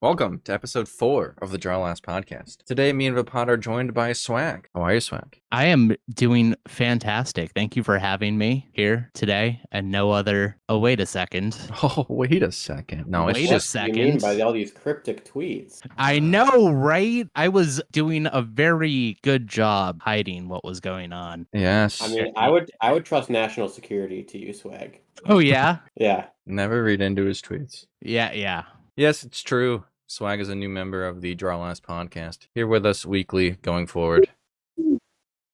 Welcome to episode 4 of the Draw Last podcast. Today, me and Vaapad are joined by Swag. How are you, Swag? I am doing fantastic. Thank you for having me here today. And no other. Oh, wait a second. Oh, wait a second. No, it's Wait just... a What do you mean second. by all these cryptic tweets? I know, right? I was doing a very good job hiding what was going on. Yes. I mean, I would trust national security to you, Swag. Oh, yeah? Yeah. Never read into his tweets. Yeah. Yes, it's true. Swag is a new member of the Draw Last podcast. Here with us weekly going forward.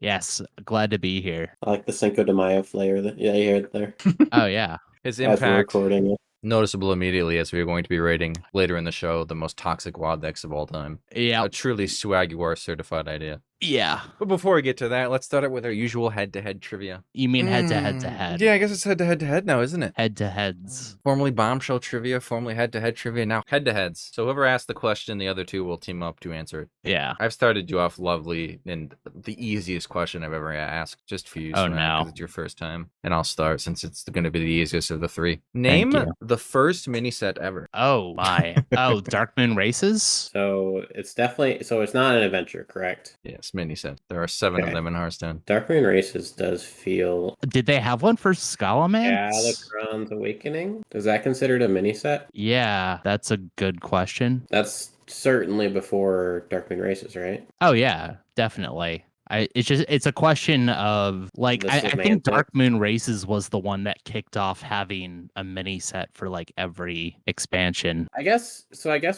Yes, glad to be here. I like the Cinco de Mayo flavor that you heard there. Oh, yeah. His As we're impact recording it. noticeable immediately as we are going to be rating later in the show the most toxic wild decks of all time. Yeah. A truly Swaguar certified idea. Yeah. But before we get to that, let's start it with our usual head-to-head trivia. You mean head to head to head? Yeah, I guess it's head-to-head now, isn't it? Head to heads. Formerly bombshell trivia, formerly head-to-head trivia, now head-to-heads. So whoever asked the question, the other two will team up to answer it. Yeah. I've started you off lovely and the easiest question I've ever asked, just for you. Oh, Swag, no. 'cause it's your first time. And I'll start since it's going to be the easiest of the three. Name you. the first mini set ever. Oh, my. Oh, Dark Moon Races? So it's not an adventure, correct? Yes, mini set. There are 7 of Okay. them in Hearthstone. Dark Moon Races does feel Did they have one for Scalaman's? Galakron's Awakening. Is that considered a mini set? Yeah, that's a good question. That's certainly before Dark Moon Races, right? Oh yeah, definitely. It's a question of like The I think semantics. Dark Moon Races was the one that kicked off having a mini set for like every expansion. I guess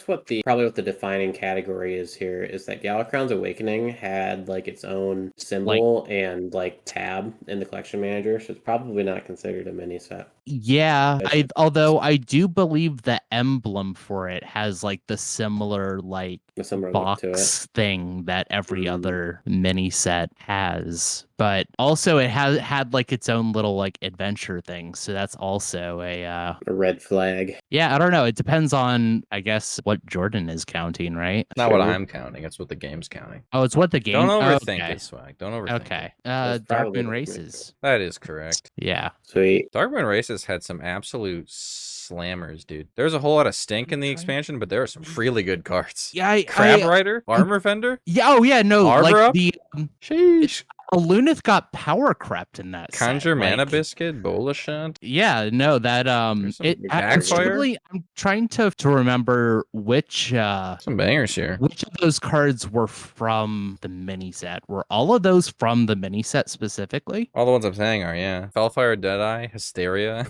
what the defining category is here is that Galakron's Awakening had like its own symbol and like tab in the collection manager, so it's probably not considered a mini set. Yeah, Gotcha. although I do believe the emblem for it has like the similar like A similar look to it. box thing that every Mhm. other mini set has, but also it had like its own little like adventure thing, so that's also a A red flag. yeah, I don't know, it depends on I guess what Jordan is counting, right? Not what Sure. I'm counting, it's what the game's counting. Oh, it's what the game. Don't overthink okay. it, Swag. Don't overthink it. Okay. That's Dark probably Moon what it is. Races. That is correct. Yeah. Sweet. Darkmoon Races had some absolute slammers, dude. There's a whole lot of stink in the expansion, but there are some really good cards. Yeah, Crab Rider, Armor Fender. yeah, oh yeah, no, Arbor like Up? the Sheesh. Alunith got power crept in that Conjure set. Mana like, Biscuit, Bola Shunt. Yeah, no, that There's some it backfire. actually I'm trying to remember which Some bangers here. of those cards were from the mini set. Were all of those from the mini set specifically? All the ones I'm saying are, yeah. Fellfire, Deadeye, Hysteria,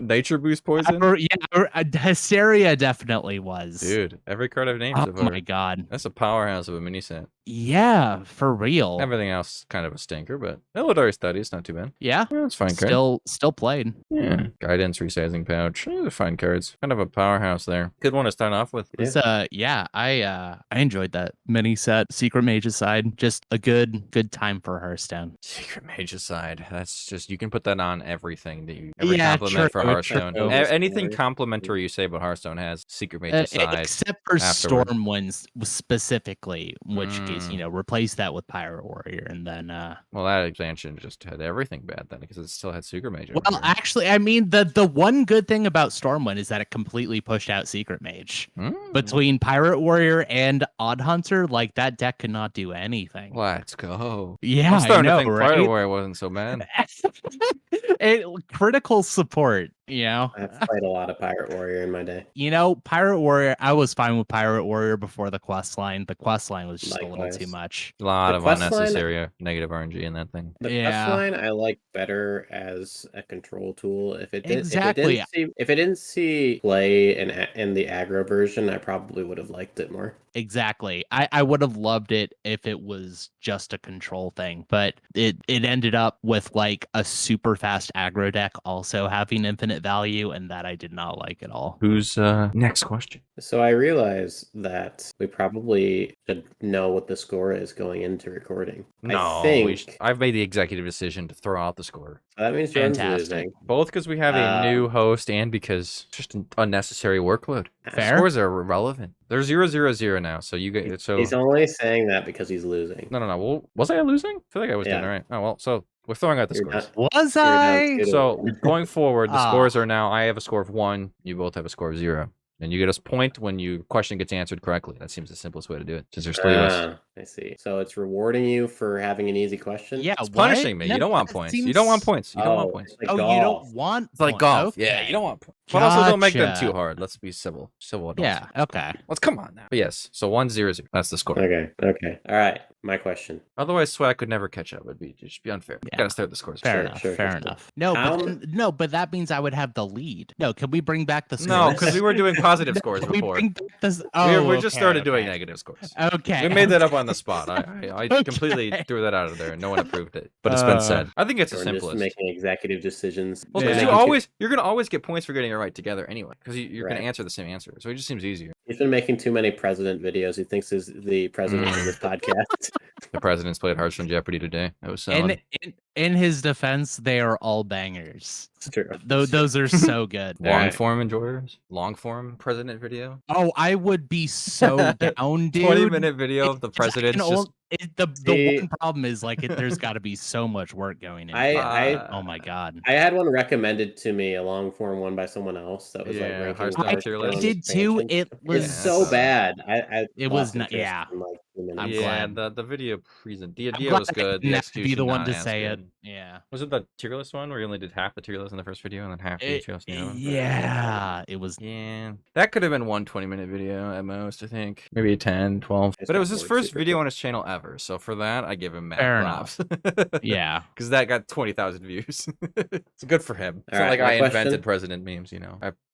Nature Boost Poison. Hysteria definitely was. Dude, every card I've named Oh so far. my god. That's a powerhouse of a mini set. Yeah, for real. Everything else kind of a stinker, but Illidari Study's not too bad. Yeah. Yeah, it's fine card. Still played. Yeah. Guidance, Resizing Pouch. They're fine cards. Kind of a powerhouse there. Good one to start off with. It's, I enjoyed that mini set. Secret Mage aside, just a good time for Hearthstone. Secret Mage aside, that's just, you can put that on everything that you ever Yeah, compliment for true, Hearthstone. true. Anything complimentary you say about Hearthstone has Secret Mage aside. Except for afterward. Stormwinds specifically, which is, Mm. replace that with Pirate Warrior and then Well, that expansion just had everything bad then because it still had Secret Mage. over well, there. actually, I mean the one good thing about Stormwind is that it completely pushed out Secret Mage. Mm. Between Pirate Warrior and Odd Hunter, like that deck could not do anything. Let's go. Yeah, I'm starting I know, to think right? Pirate Warrior wasn't so bad. Critical support, I've played a lot of Pirate Warrior in my day. Pirate Warrior, I was fine with Pirate Warrior before the quest line. The quest line was just a little Likewise. too much. A lot The of quest line- unnecessary negative RNG in that thing. The Yeah. quest line I like better as a control tool. Exactly. If it didn't see play in the aggro version, I probably would have liked it more. Exactly. I would have loved it if it was just a control thing, but it ended up with like a super fast aggro deck also having infinite value, and that I did not like at all. Who's next question? So I realize that we probably should know what the score is going into recording. No, I think I've made the executive decision to throw out the score. that means Jordan's Fantastic. losing. Both because we have a new host and because just an unnecessary workload. Fair. Scores are irrelevant. They're 0-0-0 now, so you get so. He's only saying that because he's losing. No. Well, was I losing? I feel like I was doing Yeah. all right. Oh well, so we're throwing out the You're scores. not- Was you're down I? two to So one. going forward, the Ah. scores are now: I have a score of 1, you both have a score of 0. And you get a point when your question gets answered correctly. That seems the simplest way to do it. Because there's 3 of us. I see. So it's rewarding you for having an easy question? Yeah, It's what? punishing me. No, You don't want that points. You don't want seems- points. You don't want Oh, points. it's like Oh, you don't golf. want It's like point- golf. Yeah, okay. you don't want points. But also don't make them too Gotcha. hard. Let's be civil. Civil adults. Yeah, okay. Let's come on now. But yes. So 1-0-0. That's the score. Okay. All right. My question. Otherwise, Swag could never catch up. It'd just be unfair. Yeah. Gotta start the scores. Fair Sure, enough. sure, fair sure. enough. No, How but no, but that means I would have the lead. No, can we bring back the No, scores? because we were doing positive No, scores can we before. bring back this? Oh, We just okay, started doing okay. negative scores. Okay. We made that up on the spot. I Okay. completely threw that out of there. No one approved it, but it's been said. I think it's the Jordan just simplest. making executive decisions. Well, Yeah. because you're gonna always get points for getting it right together anyway, because you're Right. gonna answer the same answer, so it just seems easier. He's been making too many president videos. He thinks is the president of this podcast. The president's played Hearthstone Jeopardy today. That was solid. In his defense, they are all bangers. It's true. Those are so good. All Long right. form enjoyers, long form president video, Oh, I would be so down, dude. 20-minute video of the president's just. The See- one problem is like there's got to be so much work going in. Oh my god. I had one recommended to me, a long form one by someone else that was Yeah, like ranking Hearthstone Hearthstone tier list. I did too. expansion. It was It's so bad. It lost was not- interest yeah. in, like, 2 minutes. I'm Yeah, glad. the video the I'm idea glad was I good. didn't The have to be execution the one not to as say it. good. Yeah. Was it the tier list one where you only did half the tier list in the first video and then half the tier list in the other one? Yeah, it was. Yeah, that could have been one 20-minute video at most, I think. Maybe 10, 12. It's But it was his definitely first super video quick. on his channel ever. So for that, I give him mad Fair props. Yeah. Because that got 20,000 views. It's good for him. It's All not right, like my I question- invented president memes,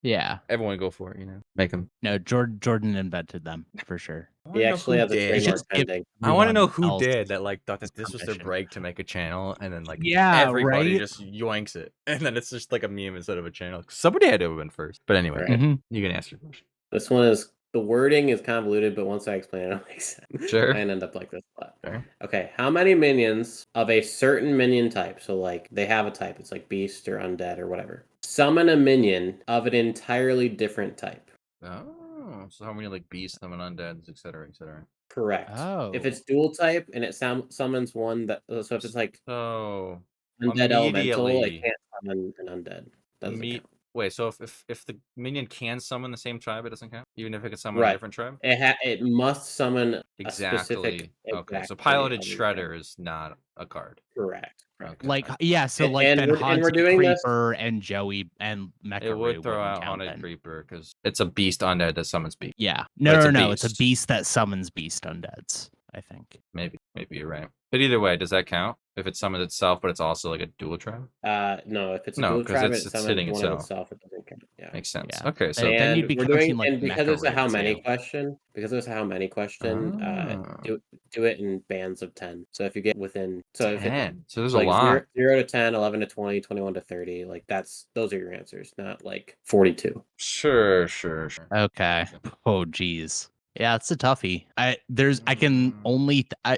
Yeah. Everyone go for it, Make them. No, Jordan invented them for sure. He actually has a trademark Just give- pending. I want to know everyone who else did that, like, thought that this was their permission. break to make a channel, and then, like, Yeah, everybody right? just yoinks it. And then it's just like a meme instead of a channel. Somebody had to have been first. But anyway, Right. Mhm. you can ask your question. This one is, the wording is convoluted, but once I explain it, it'll make sense. Sure. And end up like this a lot. Sure. Okay, how many minions of a certain minion type, so like they have a type, it's like beast or undead or whatever, summon a minion of an entirely different type? Oh, so how many, like, beasts, summon undeads, etc., etc. Correct. Oh. If it's dual type and it summons one that, so if it's like So, undead elemental, it immediately- can't summon an undead. Doesn't count. Wait, so if the minion can summon the same tribe, it doesn't count? Even if it can summon a Right. different tribe? It must summon a Exactly. specific. Okay, so exactly piloted other shredder is not a card. type. Correct. Okay. Like yeah, so And- like and then we're- and we're Haunted doing this- Creeper and Joey and Mecha It would throw out Haunted then. Creeper because it's a beast undead that summons beast. Yeah. But No, it's a no, it's a beast. beast that summons beast undeads, I think. Maybe you're right. But either way, does that count? If it summons itself, but it's also like a dual tribe? No, if it's a No, dual 'cause tribe, it's it summons hitting one of itself. itself. It doesn't count. Yeah. Makes sense. Yeah. Okay, so then And you'd be we're counting, doing, like, and because Mecha it's a how Raid many too. question, Ah. do it in bands of 10. So if you get within, so if it, 10. So there's like a lot. 0 to 10, 11 to 20, 21 to 30, like those are your answers, not like 42. Sure. Okay. Oh geez. Yeah, it's a toughie. I can only I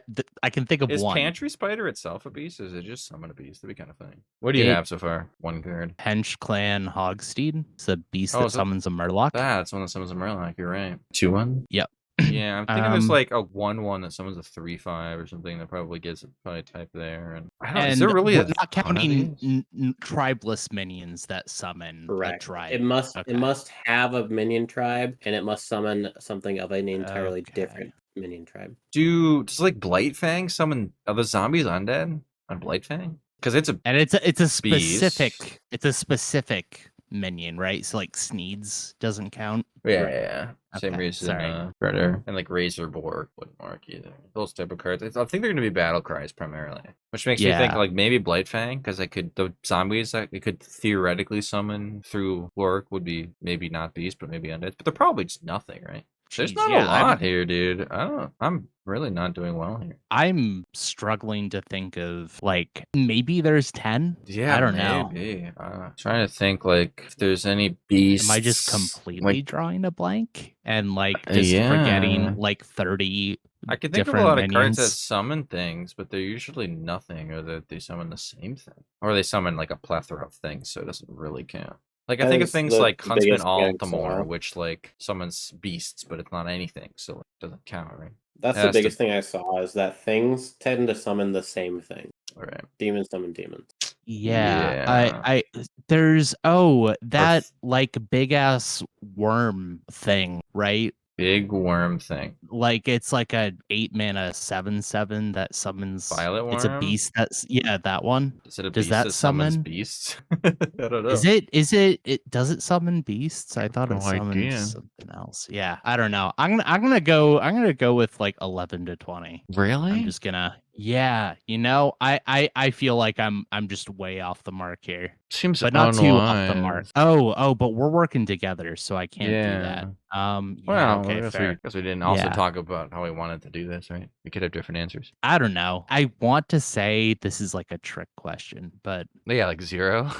can think of Is one. Pantry Spider itself a beast? Or is it just summon a beast? That'd be kind of funny. What do you It- have so far? One card. Hench Clan Hogsteed. It's a beast Oh, that so- summons a Murloc. That's one that summons a Murloc. You're right. 2-1? Yep. Yeah, I'm thinking there's Um, like a 1-1 that summons a 3-5 or something that probably gives it probably a type there. And I don't know, is there really we're a not ton of counting these? tribeless minions that summon Correct. a tribe. It must Okay. have a minion tribe, and it must summon something of an entirely Okay. different minion tribe. Does like Blightfang summon other zombies undead on Blightfang? Because it's a And it's a Beast. specific minion, right? So like Sneeds doesn't count. yeah. Same Okay, reason sorry. Predator and like Razorborg wouldn't work either. Those type of cards. I think they're gonna be battle cries primarily, which makes me think Yeah. like maybe Blightfang because the zombies that it could theoretically summon through work would be maybe not beast but maybe undead, but they're probably just nothing, right? There's Jeez, not yeah, a lot here, dude. I'm really not doing well here. I'm struggling to think of like maybe there's 10. Yeah, I don't know. maybe. Trying to think like if there's any beasts. Am I just completely like, drawing a blank and like just Yeah. forgetting like 30 I can think of a different lot of cards that minions? summon things, but they're usually nothing, or that they summon the same thing, or they summon like a plethora of things, so it doesn't really count. Like I That think of is things the like Huntsman biggest gag Altamore, saw. which like summons beasts, but it's not anything, so it doesn't count, right? That's Has the to- biggest thing I saw is that things tend to summon the same thing. All right. Demons summon demons. Yeah. Yeah. I there's that f- like big ass worm thing, right? Big worm thing. Like it's like a 8-mana 7/7 that summons. Violet It's a worm? beast that's that one. Is it a Does beast that that summons summon? beasts? I don't know. Is it does it summon beasts? I thought No it summoned idea. something else. Yeah, I don't know. I'm gonna go with like 11 to 20. I'm Really? just gonna I feel like I'm just way off the mark here. Seems But not too off the mark. unwise. But we're working together, so I can't do that. Yeah. Yeah, Well, I okay, guess fair. we didn't also Yeah. talk about how we wanted to do this, right? We could have different answers. I don't know. I want to say this is like a trick question, but Yeah, like 0.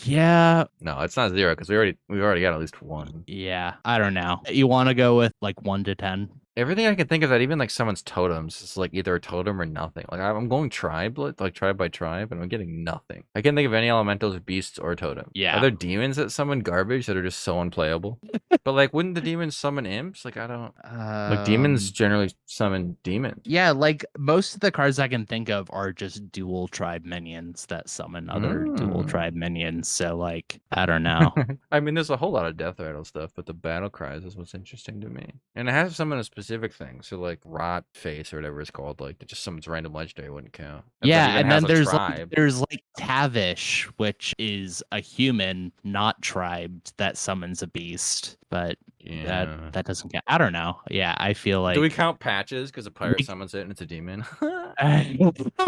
yeah, No, it's not 0 because we've already got at least one. yeah, I don't know. You want to go with like 1 to 10? Everything I can think of that even like someone's totems is like either a totem or nothing. Like I'm going tribe, like tribe by tribe, and I'm getting nothing. I can't think of any elementals, beasts, or totem. Yeah. Are there demons that summon garbage that are just so unplayable? But like, wouldn't the demons summon imps? Like I don't. Like demons generally summon demons. Yeah, like most of the cards I can think of are just dual tribe minions that summon other dual tribe minions. So like, I don't know. I mean, there's a whole lot of death rattle stuff, but the battle cries is what's interesting to me. And it has summon a specific thing. So like rot face or whatever it's called, like it just summons random legendary wouldn't count. If it Yeah, even and has then a there's tribe. like Tavish, which is a human, not tribed, that summons a beast, but Yeah. that doesn't count. I don't know. Yeah, I feel like Do we count patches because a pirate We- summons it and it's a demon? we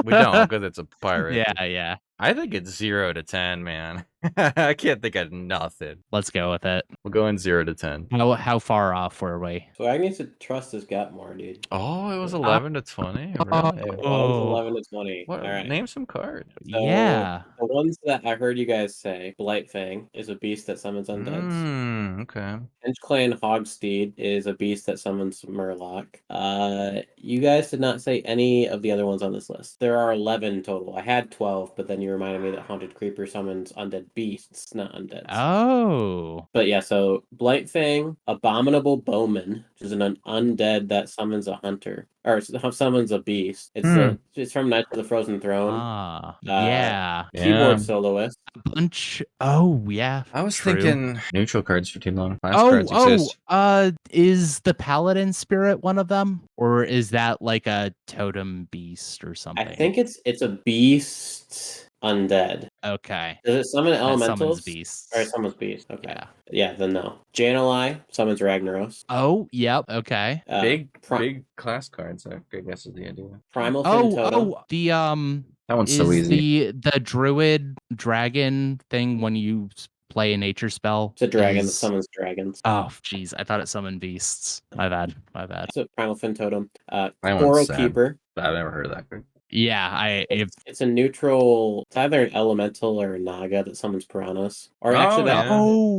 We don't because it's a pirate. Yeah, yeah. I think it's 0 to 10, man. I can't think of nothing. Let's go with it. We'll go in 0 to 10. How far off were we? So I need to trust his gut more, dude. Oh, it was 11 to 20? It Really? was 11 to 20. What? All right. Name some cards. So, Yeah. The ones that I heard you guys say, Blightfang is a beast that summons undeads. Okay. Clan Hogsteed is a beast that summons Murloc. You guys did not say any of the other ones on this list. There are 11 total. I had 12, but then you reminded me that Haunted Creeper summons undead beasts, not undeads. Oh. But yeah, so Blightfang, Abominable Bowman, which is an undead that summons a hunter. Or summons a beast. It's from Knights of the Frozen Throne. Yeah. Keyboard Soloist. A bunch. Oh, yeah. I was true. thinking neutral cards for too long. Class cards exist. Is the Paladin Spirit one of them? Or is that like a totem beast or something? I think it's a beast undead. Okay. Does it summon That elementals? summons beasts. Or it summons beasts. Okay. Yeah. Yeah, then no. Janalai summons Ragnaros. Oh, yep. Okay. Big class cards, I guess is the idea. Primal Fin Totem. The That one's so easy. the druid dragon thing when you play a nature spell. It's a dragon that summons dragons. Oh, jeez. I thought it summoned beasts. My bad. It's a Primal Fin Totem. one's Coral sad. Keeper. I've never heard of that card. Yeah, it's a neutral. It's either an elemental or a naga that summons piranhas. Or actually,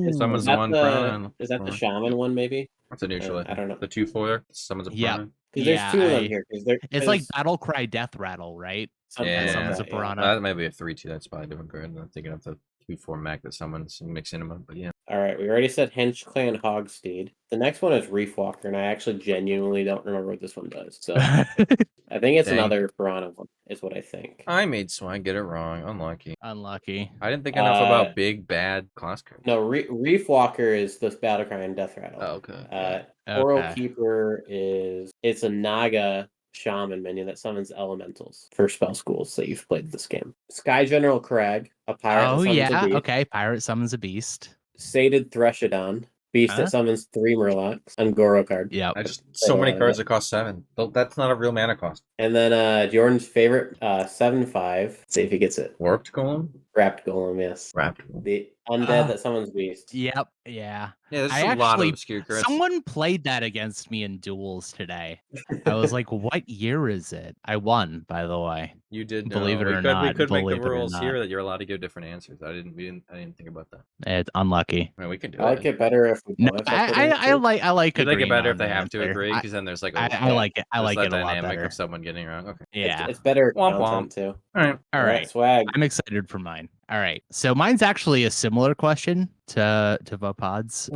It summons one piranha. Is that the shaman one? Maybe. That's a neutral. I don't know. The 2/4 summons a piranha. Because there's two of them here. It's like Battle Cry Death Rattle, right? Yeah, Summons a piranha. That might be a 3/2. That's probably a different card. I'm thinking of the 2/4 mech that summons and mixing them up. But yeah. All right, we already said Hench Clan Hogsteed. The next one is Reef Walker, and I actually genuinely don't remember what this one does. So I think it's another piranha one, is what I think. I made Swag get it wrong. Unlucky. Unlucky. I didn't think enough about big bad class cards. No, Reef Walker is the Battlecry and Death Rattle. Oh, okay. Coral Keeper it's a Naga shaman minion that summons elementals for spell schools that you've played this game. Sky General Crag, a pirate. Oh, that summons a beast. Okay. Pirate summons a beast. Sated Threshodon, beast that summons 3 Murlocs. Ungoro card. Yeah. So many cards that cost 7. That's not a real mana cost. And then Jordan's favorite 7/5. See if he gets it. Warped Golem? Wrapped Golem, yes. Wrapped Golem. The undead that summons beast. Yep. Yeah. Yeah, there's a lot of obscure cards. Someone played that against me in duels today. I was like, what year is it? I won, by the way. You did believe it or not. We could make the rules here that you're allowed to give different answers. I didn't think about that. It's unlucky. I mean, we can do it. I like it better if we no, I like you like it better if they have to agree, because then there's like I like it. I like it a lot dynamic better. of someone getting wrong. Okay. Yeah. It's better Womp content too. All right. Swag. I'm excited for mine. All right. So mine's actually a similar question to Vapad's.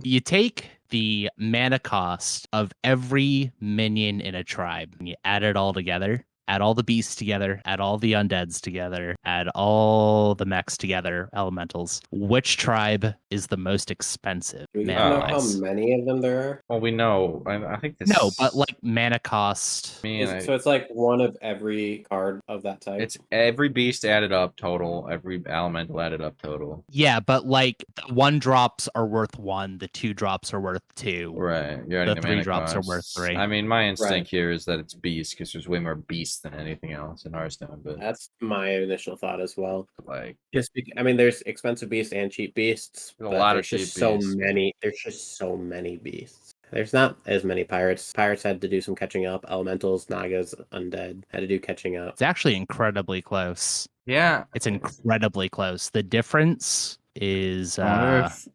You take the mana cost of every minion in a tribe and you add it all together add all the beasts together, add all the undeads together, add all the mechs together, elementals. Which tribe is the most expensive Do we get to mana know how wise? many of them there are? Well, we know. I think this. No, but like mana cost. So it's like one of every card of that type. It's every beast added up total, every elemental added up total. Yeah, but like the 1 drops are worth 1, the 2 drops are worth 2. Right. You're adding The the 3 mana drops are costs. worth 3. I mean, my instinct Right. here is that it's beast because there's way more beasts than anything else in Hearthstone. But That's my initial thought as well. like, I mean, there's expensive beasts and cheap beasts. There's a but lot of there's just cheap so beasts. many. There's just so many beasts. There's not as many pirates. Pirates had to do some catching up. Elementals, Nagas, Undead had to do catching up. It's actually incredibly close. yeah, It's incredibly close. The difference is I wonder if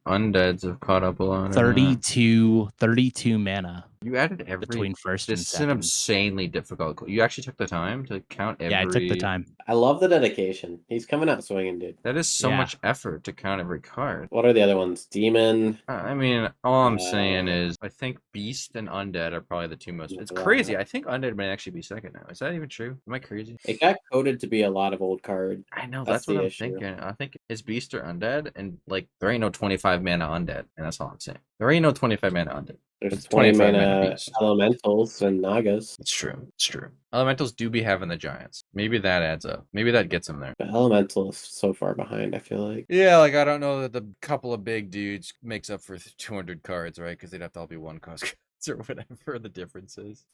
undeads have caught up a lot. 32 mana You added every. between first and This is an second. insanely difficult. You actually took the time to count every. Yeah, I took the time. I love the dedication. He's coming out swinging, dude. That is so Yeah. much effort to count every card. What are the other ones? Demon. I mean, all I'm Uh, saying is, I think Beast and Undead are probably the two most. It's Wow. crazy. I think Undead may actually be second now. Is that even true? Am I crazy? It got coded to be a lot of old cards. I know That's that's what the I'm issue. thinking. I think it's Beast or Undead, and like there ain't no 25 mana Undead, and that's all I'm saying. There ain't no 25 mana Undead. There's It's 20 25 mana mana beast. elementals and Nagas. It's true. It's true. Elementals do be having the giants. Maybe that adds up. Maybe that gets them there. But elemental is so far behind, I feel like. Yeah, like I don't know that the couple of big dudes makes up for 200 cards, right? Because they'd have to all be one cost cards or whatever the difference is.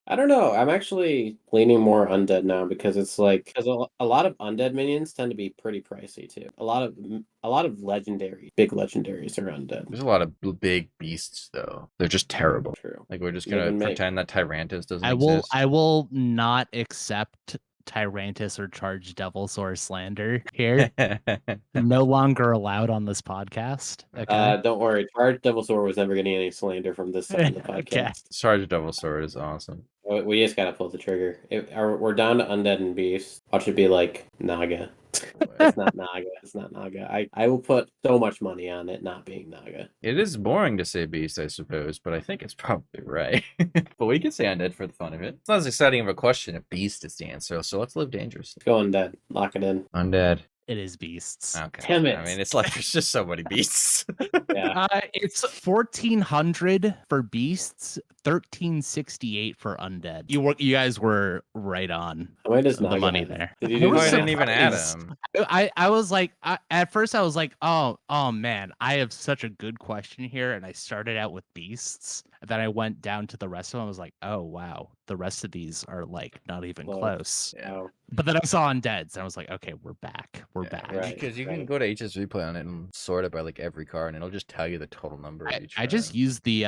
I don't know. I'm actually leaning more undead now because it's like because a lot of undead minions tend to be pretty pricey too. A lot of big legendaries are undead. There's a lot of big beasts though. They're just terrible. True. Like we're just You gonna can make- pretend that Tyrantus doesn't I will exist. I will not accept Tyrantus or Charged Devilsaur slander here. No longer allowed on this podcast. Okay. Don't worry. Charged Devilsaur was never getting any slander from this side of the podcast. Okay. Charged Devil Sword is awesome. We just gotta pull the trigger. We're down to undead and beast. Watch it be like Naga. It's not Naga. It's not Naga. I will put so much money on it not being Naga. It is boring to say beast, I suppose, but I think it's probably right. But we can say undead for the fun of it. It's not as exciting of a question if beast is the answer, so let's live dangerously. Go undead. Lock it in. Undead. It is beasts. Okay. Damn it. I mean, it's like there's just so many beasts. Yeah. It's 1400 for beasts, 1368 for undead. You guys were right on How many does the Naga money have? there. Did you I do was I that? didn't even add surprised. him. I was like, at first I was like, oh man, I have such a good question here, and I started out with beasts. And then I went down to the rest of them. I was like, oh wow, the rest of these are like not even Close. close. Yeah. Wow. But then I saw undeads, and I was like, okay, we're back. We're Yeah, back. right. Because you can right. go to HS Replay on it and sort it by like every card, and it'll just tell you the total number of each. I just round. use the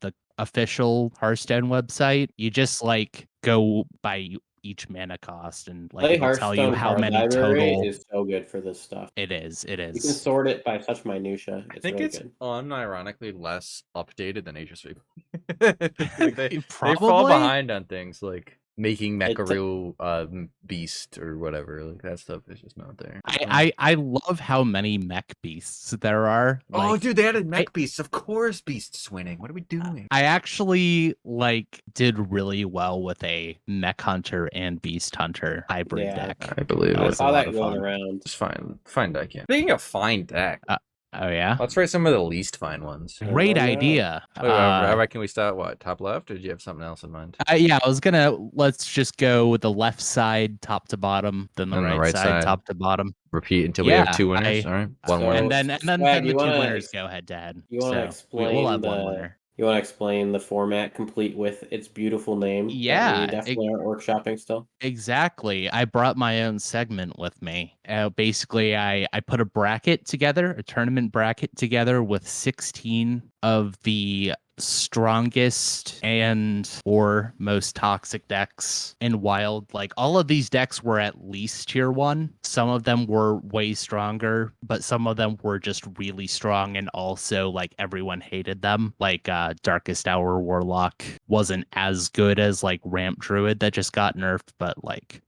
the official Hearthstone website. You just like go by each mana cost and like Play it'll tell you Hearthstone how card many library total is so good for this stuff. it is. It You can is. sort it by such minutia. I It's think really it's good. unironically less updated than HS Replay. Like, they fall Probably. behind on things like making It- Mecharil beast or whatever. Like that stuff is just not there. I love how many mech beasts there are. Oh, Like, dude, they added mech beasts. Of course, beasts winning. What are we doing? I actually like did really well with a mech hunter and beast hunter hybrid Yeah. deck. I believe I was saw a lot that of going fun. around. Just fine deck. Yeah. Speaking of fine deck, Oh yeah, let's try some of the least fine ones. great Oh, no. idea. Wait, how about can we start what top left, or did you have something else in mind? Yeah, I was gonna let's just go with the left side top to bottom, then the And the right right side side. top to bottom, Repeat until we have Yeah, two winners. All right, one So- more. and then Swag, the you two wanna winners go head to head. You want to So we'll explain have one the? winner. You want to explain the format complete with its beautiful name? that Yeah, we definitely aren't workshopping still. Exactly. I brought my own segment with me. Basically, I put a bracket together, a tournament bracket together with 16 of the strongest and or most toxic decks in Wild. Like all of these decks were at least tier 1. Some of them were way stronger, but some of them were just really strong and also like everyone hated them. Like Darkest Hour Warlock wasn't as good as like Ramp Druid that just got nerfed, but like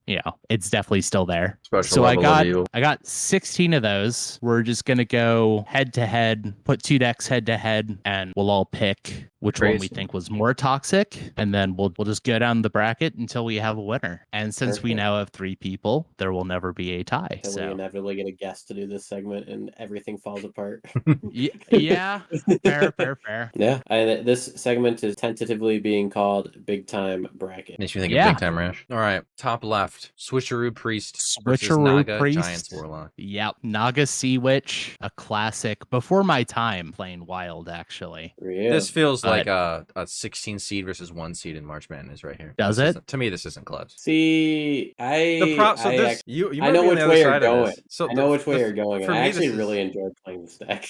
it's definitely still there. Special So level of evil. I got 16 of those. We're just gonna go head to head, put 2 decks head to head, and we'll all pick which one we Crazy. think was more toxic, and then we'll just go down the bracket until we have a winner. And since we Perfect. now have 3 people, there will never be a tie. Until we So inevitably get a guest to do this segment and everything falls apart. yeah, fair. Yeah, and this segment is tentatively being called Big Time Bracket. Makes me think Yeah. of Big Time Rush. All right, top left, Switcheroo Priest versus Switcheroo Naga Priest. Giants Warlock. Yep, Naga Sea Witch, a classic before my time playing Wild, actually. Yeah. This feels But- like a 16 seed versus 1 seed in March Madness right here. Does This it? isn't- To me, this isn't close. See, You I might know be on which the other way you're side of going. this. So I know which way you're going. for And I me, actually this is- really enjoyed playing this deck.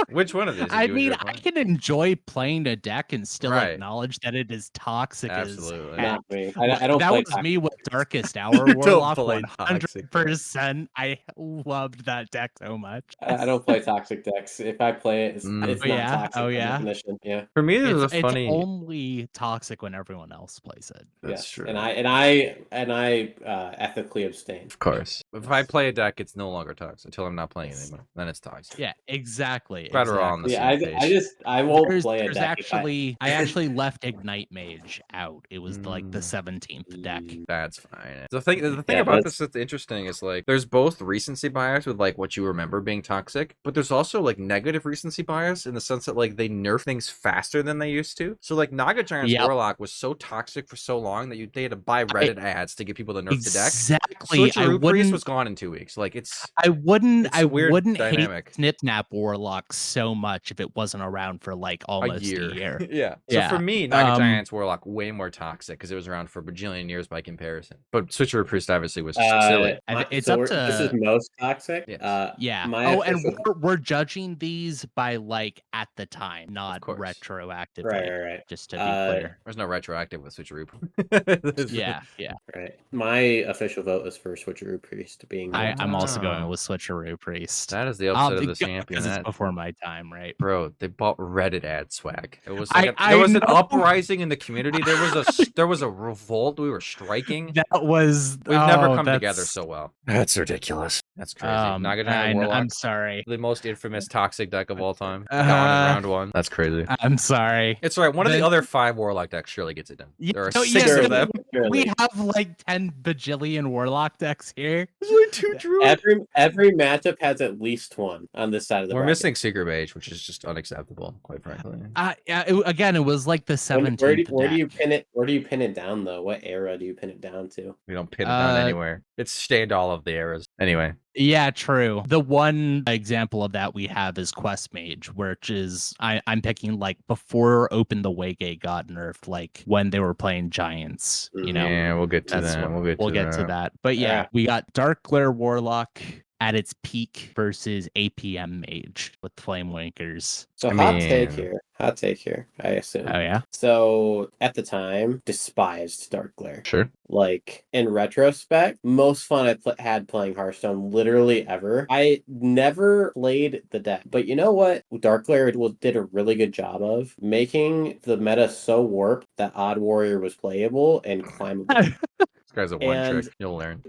Which one of these? I did you mean, enjoy I playing? can enjoy playing a deck and still Right. acknowledge that it is toxic Absolutely. as heck. Not me. I don't That play was me with Darkest Hour You don't Warlock. play toxic. 100%. I loved that deck so much. I don't play toxic decks. If I play it, it's Mm. not Oh, yeah? toxic Oh, by yeah? definition. Yeah. For me, this is a It's funny. only toxic when everyone else plays it. That's Yes. true. And I ethically abstain. Of course. If I play a deck, it's no longer toxic until I'm not playing it anymore. Then it's toxic. Yeah, exactly. Glad we're all on the exactly. same Yeah, page. I won't There's, play a there's deck. if I actually left Ignite Mage out. It was like the Mm. 17th deck. That's fine. The thing Yeah, about this that's interesting is like there's both recency bias with like what you remember being toxic, but there's also like negative recency bias in the sense that like they nerf things faster than they used to. So like Naga Giants Yep. Warlock was so toxic for so long that they had to buy Reddit ads to get people to nerf the deck. Exactly. Switcheroo Priest was gone in 2 weeks. Like it's I wouldn't it's a weird dynamic. hate Snip Snap Warlock so much if it wasn't around for like almost a year. Yeah. So Yeah. for me, Naga Giants Warlock way more toxic because it was around for a bajillion years by comparison. But Switcheroo Priest obviously was silly. It's so up to this is most toxic. Yes. yeah. my Oh, and official- we're judging these by like at the time, not course. retroactively. Right. Just to be clear. There's no retroactive with Switcheroo. Yeah. Right. My official vote is for Switcheroo Priest being. I'm also Wow. going with Switcheroo Priest. That is the upset of the Because champion. it's That- before my time, right? Bro, they bought Reddit ad swag. It was I- like I there was an know. uprising in the community. There was a revolt. We were striking. That was We've never oh, come together that's- so well. That's ridiculous. That's crazy. Naga Giant Warlock, I'm sorry. the most infamous toxic deck of all time. Uh, Gone in round 1. That's crazy. I'm sorry. It's all right. One of then- the other 5 Warlock decks surely gets it done. You There are know, 6 yeah, of so them. We have like 10 bajillion Warlock decks here. There's only 2 druids. Every matchup has at least one on this side of the. We're bracket. missing Secret Mage, which is just unacceptable, quite frankly. Yeah, again, it was like the 17th. Where do you deck. pin it? Where do you pin it down though? What era do you pin it down to? We don't pin it down Uh, anywhere. It's stained all of the eras. Anyway, Yeah, true. The one example of that we have is Quest Mage, which is I'm picking like before Open the Waygate got nerfed, like when they were playing Giants. You know, yeah, we'll get to that's that. what- We'll get to that. But yeah, Yeah. we got Dark Glare Warlock at its peak versus APM Mage with Flame Wankers. So I hot take mean- here. Hot take here. I assume. Oh yeah. So at the time, despised Dark Glare. Sure. Like in retrospect, most fun I had playing Hearthstone literally ever. I never played the deck, but you know what? Dark Glare did a really good job of making the meta so warped that Odd Warrior was playable and climbable. This guy's a one And- trick. You'll learn.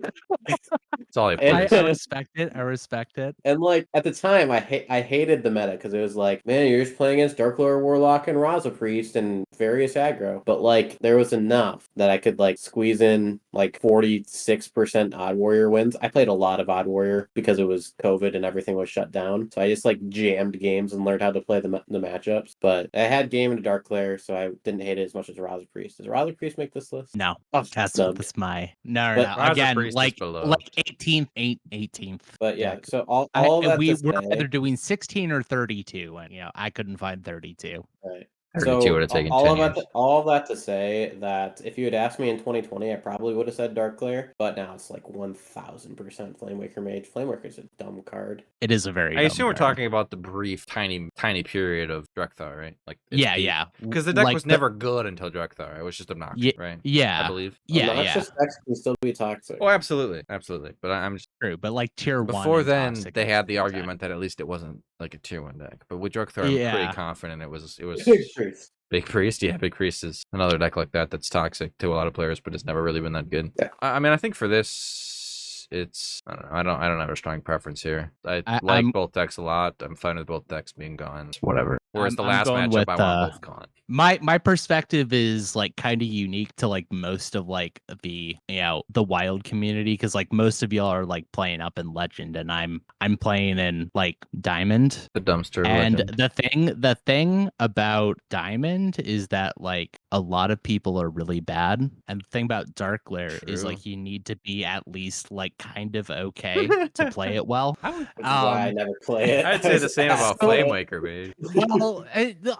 That's all he And- plays. I respect it. I respect it. And like at the time, I hated the meta because it was like, man, you're just playing against Dark Lord Warlock and Raza Priest and various aggro. But like there was enough that I could like squeeze in like 46% Odd Warrior wins. I played a lot of Odd Warrior because it was COVID and everything was shut down. So I just like jammed games and learned how to play the matchups. But I had game into Dark Glare, so I didn't hate it as much as Raza Priest. Does Raza Priest make this list? No, Oh, that's snubbed. my no. But No. Raza Again, Priest is like beloved. 18th. But yeah, Yeah. so all of that we to were say- either doing 16 or 32, and I couldn't find 32. Right. 32 would have taken all 10 of that, years. all of that to say that if you had asked me in 2020, I probably would have said Dark Glare, but now it's like 1000% Flamewaker Mage. Flamewaker's a dumb card. It is a very. I assume we're dumb card. talking about the brief, tiny period of Drekthar, right? Like Yeah. Because the deck Like was never good until Drekthar. It was just obnoxious, right? I Yeah, believe. yeah. Obnoxious decks can still be toxic. Oh, absolutely, absolutely. But I'm just True, but like tier 1. before and then Toxic they was had the the argument that at least it wasn't like a tier 1 deck. But with Drekthar, I'm Yeah. pretty confident it was. Big Priest. Big Priest, yeah, Big Priest is another deck like that that's toxic to a lot of players, but it's never really been that good. Yeah. I mean, I think for this, it's I don't know. I don't have a strong preference here. I like I'm both decks a lot. I'm fine with both decks being gone. It's whatever. Whereas the I'm last going matchup, with I want both gone. my perspective is like kind of unique to like most of like the the wild community, because like most of y'all are like playing up in Legend and I'm playing in like Diamond. The dumpster And legend. the thing about Diamond is that like a lot of people are really bad, and the thing about Dark Glare is True. like you need to be at least like kind of okay to play it well. Which is why I never play it. I'd say the same about So- Flame Waker, man. Well,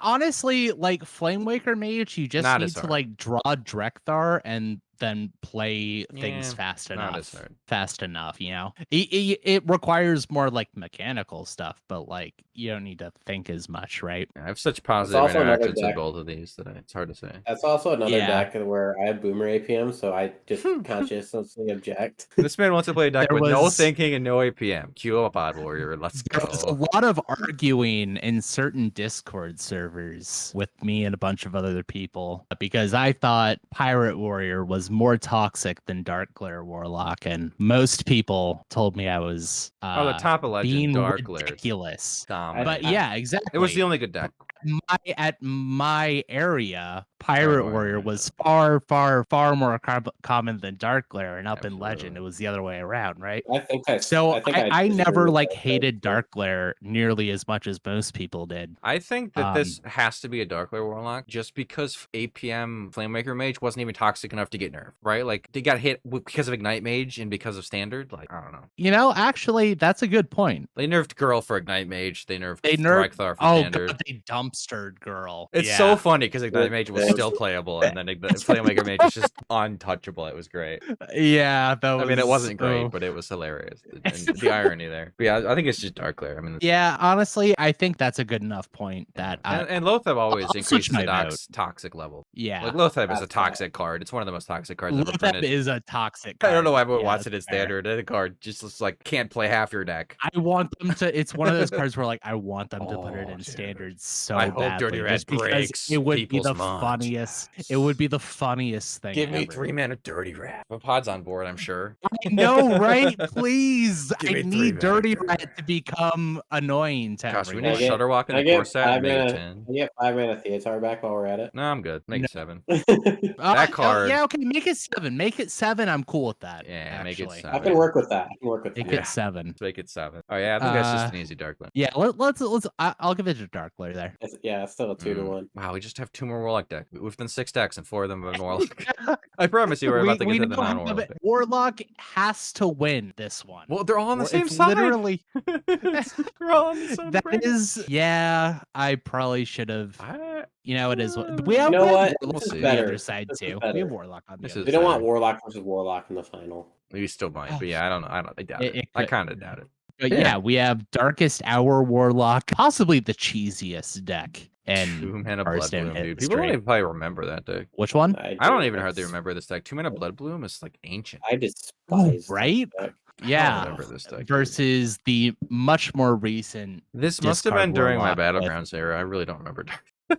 honestly, like Flame Waker Mage, you just Not need as to hard. like draw Drekthar and then play things Yeah, fast not enough. as hard. Fast enough, it requires more like mechanical stuff, but like you don't need to think as much, right? I have such positive also another interactions with deck. both of these that it's hard to say. That's also another Yeah. deck where I have Boomer APM, so I just consciously object. This man wants to play a deck There with no was- thinking and no APM. Cue up Odd Warrior. Let's There was a go. lot of arguing in certain Discord servers with me and a bunch of other people because I thought Pirate Warrior was more toxic than Dark Glare Warlock, and most people told me I was The top of Legend, being Dark Glare. ridiculous. Dominant. But yeah, exactly. It was the only good deck. At my area, Pirate Warrior, Warrior yeah. was far more common than Dark Glare, and up in Absolutely. Legend it was the other way around, right? I think I I disagree never with like that, hated but- Dark Glare nearly as much as most people did. I think that this has to be a Dark Lair Warlock just because APM Flamemaker Mage wasn't even toxic enough to get nerfed, right? Like, they got hit because of Ignite Mage and because of Standard. Like, I don't know. Actually, that's a good point. They nerfed Girl for Ignite Mage. They nerfed They nerfed. Drythar for Oh Standard. god, they dumpstered Girl. It's Yeah. so funny because Ignite Mage was It's- still playable, and then Flamemaker Mage is just untouchable. It was great. Yeah, that was. I mean, it wasn't great, oh. but it was hilarious. And the irony there. But yeah, I think it's just Dark Lair. I mean, Yeah, honestly, I think that's a good enough point that and Lotheb always I'll switch increases my the vote. toxic level. yeah. Like Lotheb is a That's right. toxic card. It's one of the most toxic cards ever Lotheb printed. is a toxic. I don't know why card. everyone Yeah, wants it that's as fair. standard. The card just looks like can't play half your deck. I want them to. It's one of those cards where like I want them to put it Oh, in dude. standards so I hope badly. Dirty Red just because breaks it would be people's the minds. funniest. It would be the funniest thing. Give me ever. 3 mana Dirty Rat. The pod's on board, I'm sure. I know, right? Please, Give I me 3 need mana Dirty Dirty Rat to become annoying to Gosh, we everyone. need Shutterwalk in I the get core set and 5 make it mana. 10. I get 5 mana Theatar back while we're at it. No, I'm good. Make No. it 7. Oh, That card- yeah, okay, make it 7. Make it 7. I'm cool with that. Yeah, make it actually. 7. I can work with that. I can work with Make that. it 7. Let's make it 7. Oh yeah, I think that's just an easy Dark Lair. Yeah, let's. I'll give it to Dark Lair there. It's still a 2 to 1. Wow, we just have 2 more Warlock decks. We've done 6 decks and 4 of them have been Warlock. I promise you, we're about to get to the don't have non-Warlock it. deck. Warlock has to win this one. Well, they're all on the It's same side. Literally, They're all on the same that bracket. is. Yeah, I probably should have. It is. We You have, know we have what? Warlock This is on the better. other side This is too. better. We have Warlock on the This other is We don't want better. Warlock versus Warlock in the final. You still might, but yeah, I don't know. I doubt It- it. it I could- kind of doubt it. But Yeah. yeah, we have Darkest Hour Warlock, possibly the cheesiest deck. And 2 mana Blood Hearthstone Bloom, dude. history. People don't even probably remember that deck. which one? I don't even hardly That's- remember this deck. 2 mana Blood Bloom is like ancient. I despise that Right? deck. I don't Yeah. remember this deck. Versus the much more recent. This must have discard been during my Warlock with- Battlegrounds era. I really don't remember.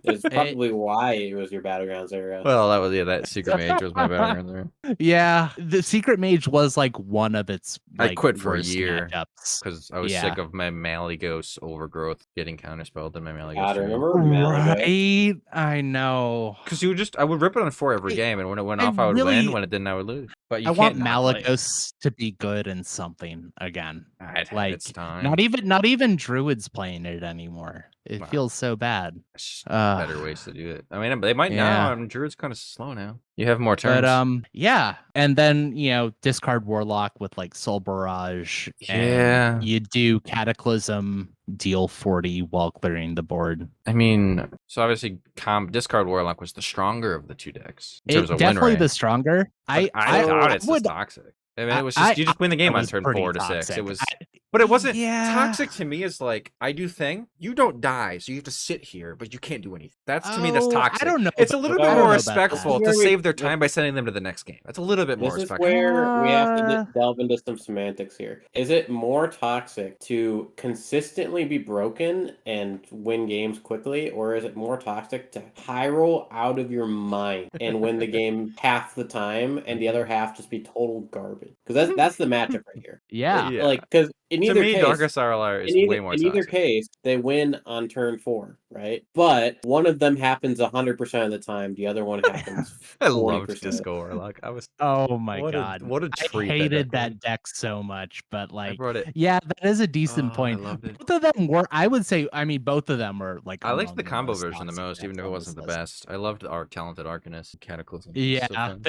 It's probably why it was your Battlegrounds era. Well, that was that Secret Mage was my Battlegrounds era. Yeah, the Secret Mage was like one of its. I Like, quit for a worst year. matchups. Because I was Yeah. sick of my Malygos overgrowth getting counterspelled in my God, Malygos. remember Malaga? Right? I know. Because I would rip it on 4 every I- game, and when it went I off, I would really- win. When it didn't, I would lose. But you I can't want not play it. Malagos to be good in something again. I'd had like, its time. Not even Druids playing it anymore. It Wow. feels so bad. It's just Uh, better ways to do it. I mean, they might yeah. now. I mean, Druid's kind of slow now. You have more turns. But yeah, and then discard Warlock with like Soul Barrage. and Yeah. you do Cataclysm, deal 40 while clearing the board. I mean, so obviously, discard Warlock was the stronger of the 2 decks in terms of win Definitely rate. the stronger. But I doubt it's would. as toxic. I mean, it was just you just win the game on was turn pretty 4 to 6. toxic. It was But it wasn't Yeah. toxic to me. Is like I do thing. You don't die, so you have to sit here, but you can't do anything. That's to me. That's Oh, I toxic. don't know. It's a about- little I bit don't more know about that. respectful to Where we- save their time by sending them to the next game. That's a little bit more This is respectful. where we have to Uh, delve into some semantics here. Is it more toxic to consistently be broken and win games quickly, or is it more toxic to high roll out of your mind and win the game half the time and the other half just be total garbage? Because that's the matchup right here. Yeah. Yeah. Like, because in To either me, case, Darkest Starlight is way more in either toxic. case, they win on turn 4, right? But one of them happens 100% of the time. The other one happens I 40%. loved Disco Warlock. I was Oh my what god. what a I treat hated that that was. deck so much, but I like, brought it. yeah, that is a decent Oh, I point. loved it. Both of them were, I would say, I mean, both of them were like I liked among the combo most version the toxic most, even decks if it on wasn't this the list. best. I loved our talented Arcanist Cataclysm. It was Yeah, so fun.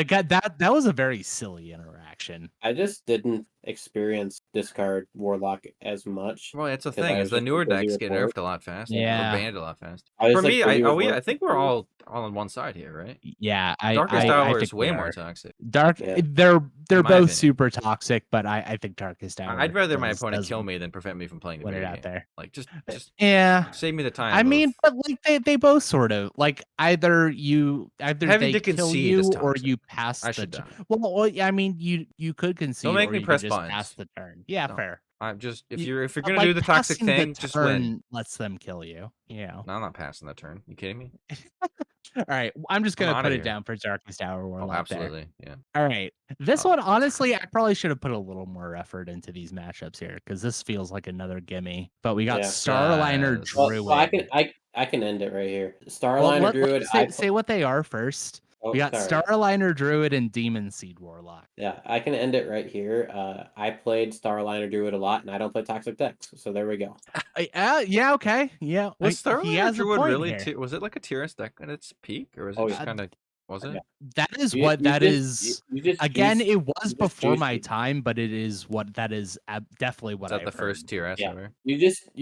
that was a very silly interaction. I just didn't experience discard Warlock as much. Well, it's a 'Cause thing. I Is was the just newer too busy decks with get work. nerfed a lot faster, or Yeah. banned a lot faster. I was For like me, busy with I work. think we're all on one side here, right? Yeah, Darkest I Hour think is way we more are. toxic. Dark, Yeah. they're my both opinion. super toxic, but I think Darkest Hour. I'd rather my opponent does kill me than prevent me from playing the win it video out game. there. Like just Yeah. save me the time. I mean, of but like they both sort of like either having they to kill concede is you or toxic. you pass I the should turn. die. Well, I mean, you could concede make or me you press could just pass buttons. the turn. Yeah, No. fair. I'm just if You- you're but, gonna like, do the toxic passing the thing, just win. turn lets them kill you. You know. No, I'm not passing the turn. You kidding me? All right, I'm just I'm gonna outta put it here. down for Darkest Hour Oh, Warlock there. absolutely. Yeah. All right, this Oh. one honestly, I probably should have put a little more effort into these matchups here because this feels like another gimme. But we got Yeah. Starliner Yes. Well, Druid. so I can end it right here. Well, Starliner Druid. say what they are first. Oh, We got sorry. Starliner Druid and Demon Seed Warlock. Yeah, I can end it right here. I played Starliner Druid a lot, and I don't play toxic decks, so there we go. Yeah, okay, yeah. Was he Starliner has a Druid point really? here. Was it like a TRS deck at its peak, or was it Oh, just yeah. kind of? Was it? Yeah. That is You- what you that just- is. you just Again, juice- it was just before my juicy. time, but it is what that is definitely what Is that I've the first heard. TRS Yeah. ever? You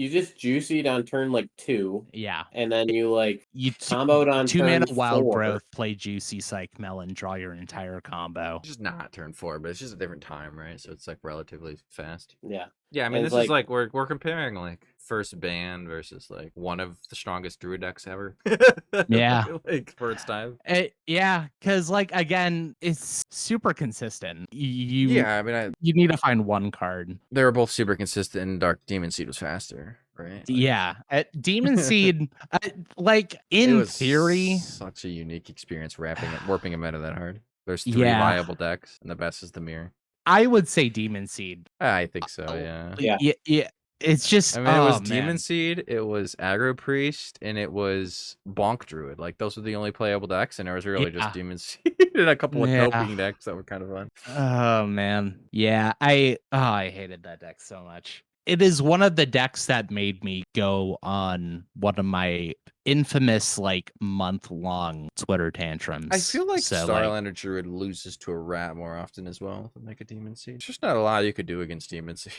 just juicied on turn like 2, Yeah, and then you like you comboed on two turn mana Wild 4. Growth, play Juicy Psych Melon, draw your entire combo. It's just not turn 4, but it's just a different time, right? So it's like relatively fast. Yeah. Yeah, I mean, And this it's is like we're comparing like first ban versus like one of the strongest Druid decks ever. Yeah. like for its time. Yeah, because like again, it's super consistent. You Yeah, I mean, you need to find one card. they were both super consistent, and Dark Demon Seed was faster, right? Like, Yeah, Demon Seed, like it in was theory, such a unique experience warping a meta that hard. There's 3 Yeah. viable decks, and the best is the mirror. I would say Demon Seed. I think so, yeah. Yeah. It's just, I mean, it was oh, Demon man. Seed, it was Aggro Priest, and it was Bonk Druid. Like, those were the only playable decks, and it was really Yeah. just Demon Seed and a couple of Yeah. coping decks that were kind of fun. Oh man, yeah, I hated that deck so much. It is one of the decks that made me go on one of my infamous like month-long Twitter tantrums. I feel like So, Starlander Druid loses to a rat more often as well than like a Demon Seed. There's just not a lot you could do against Demon Seed.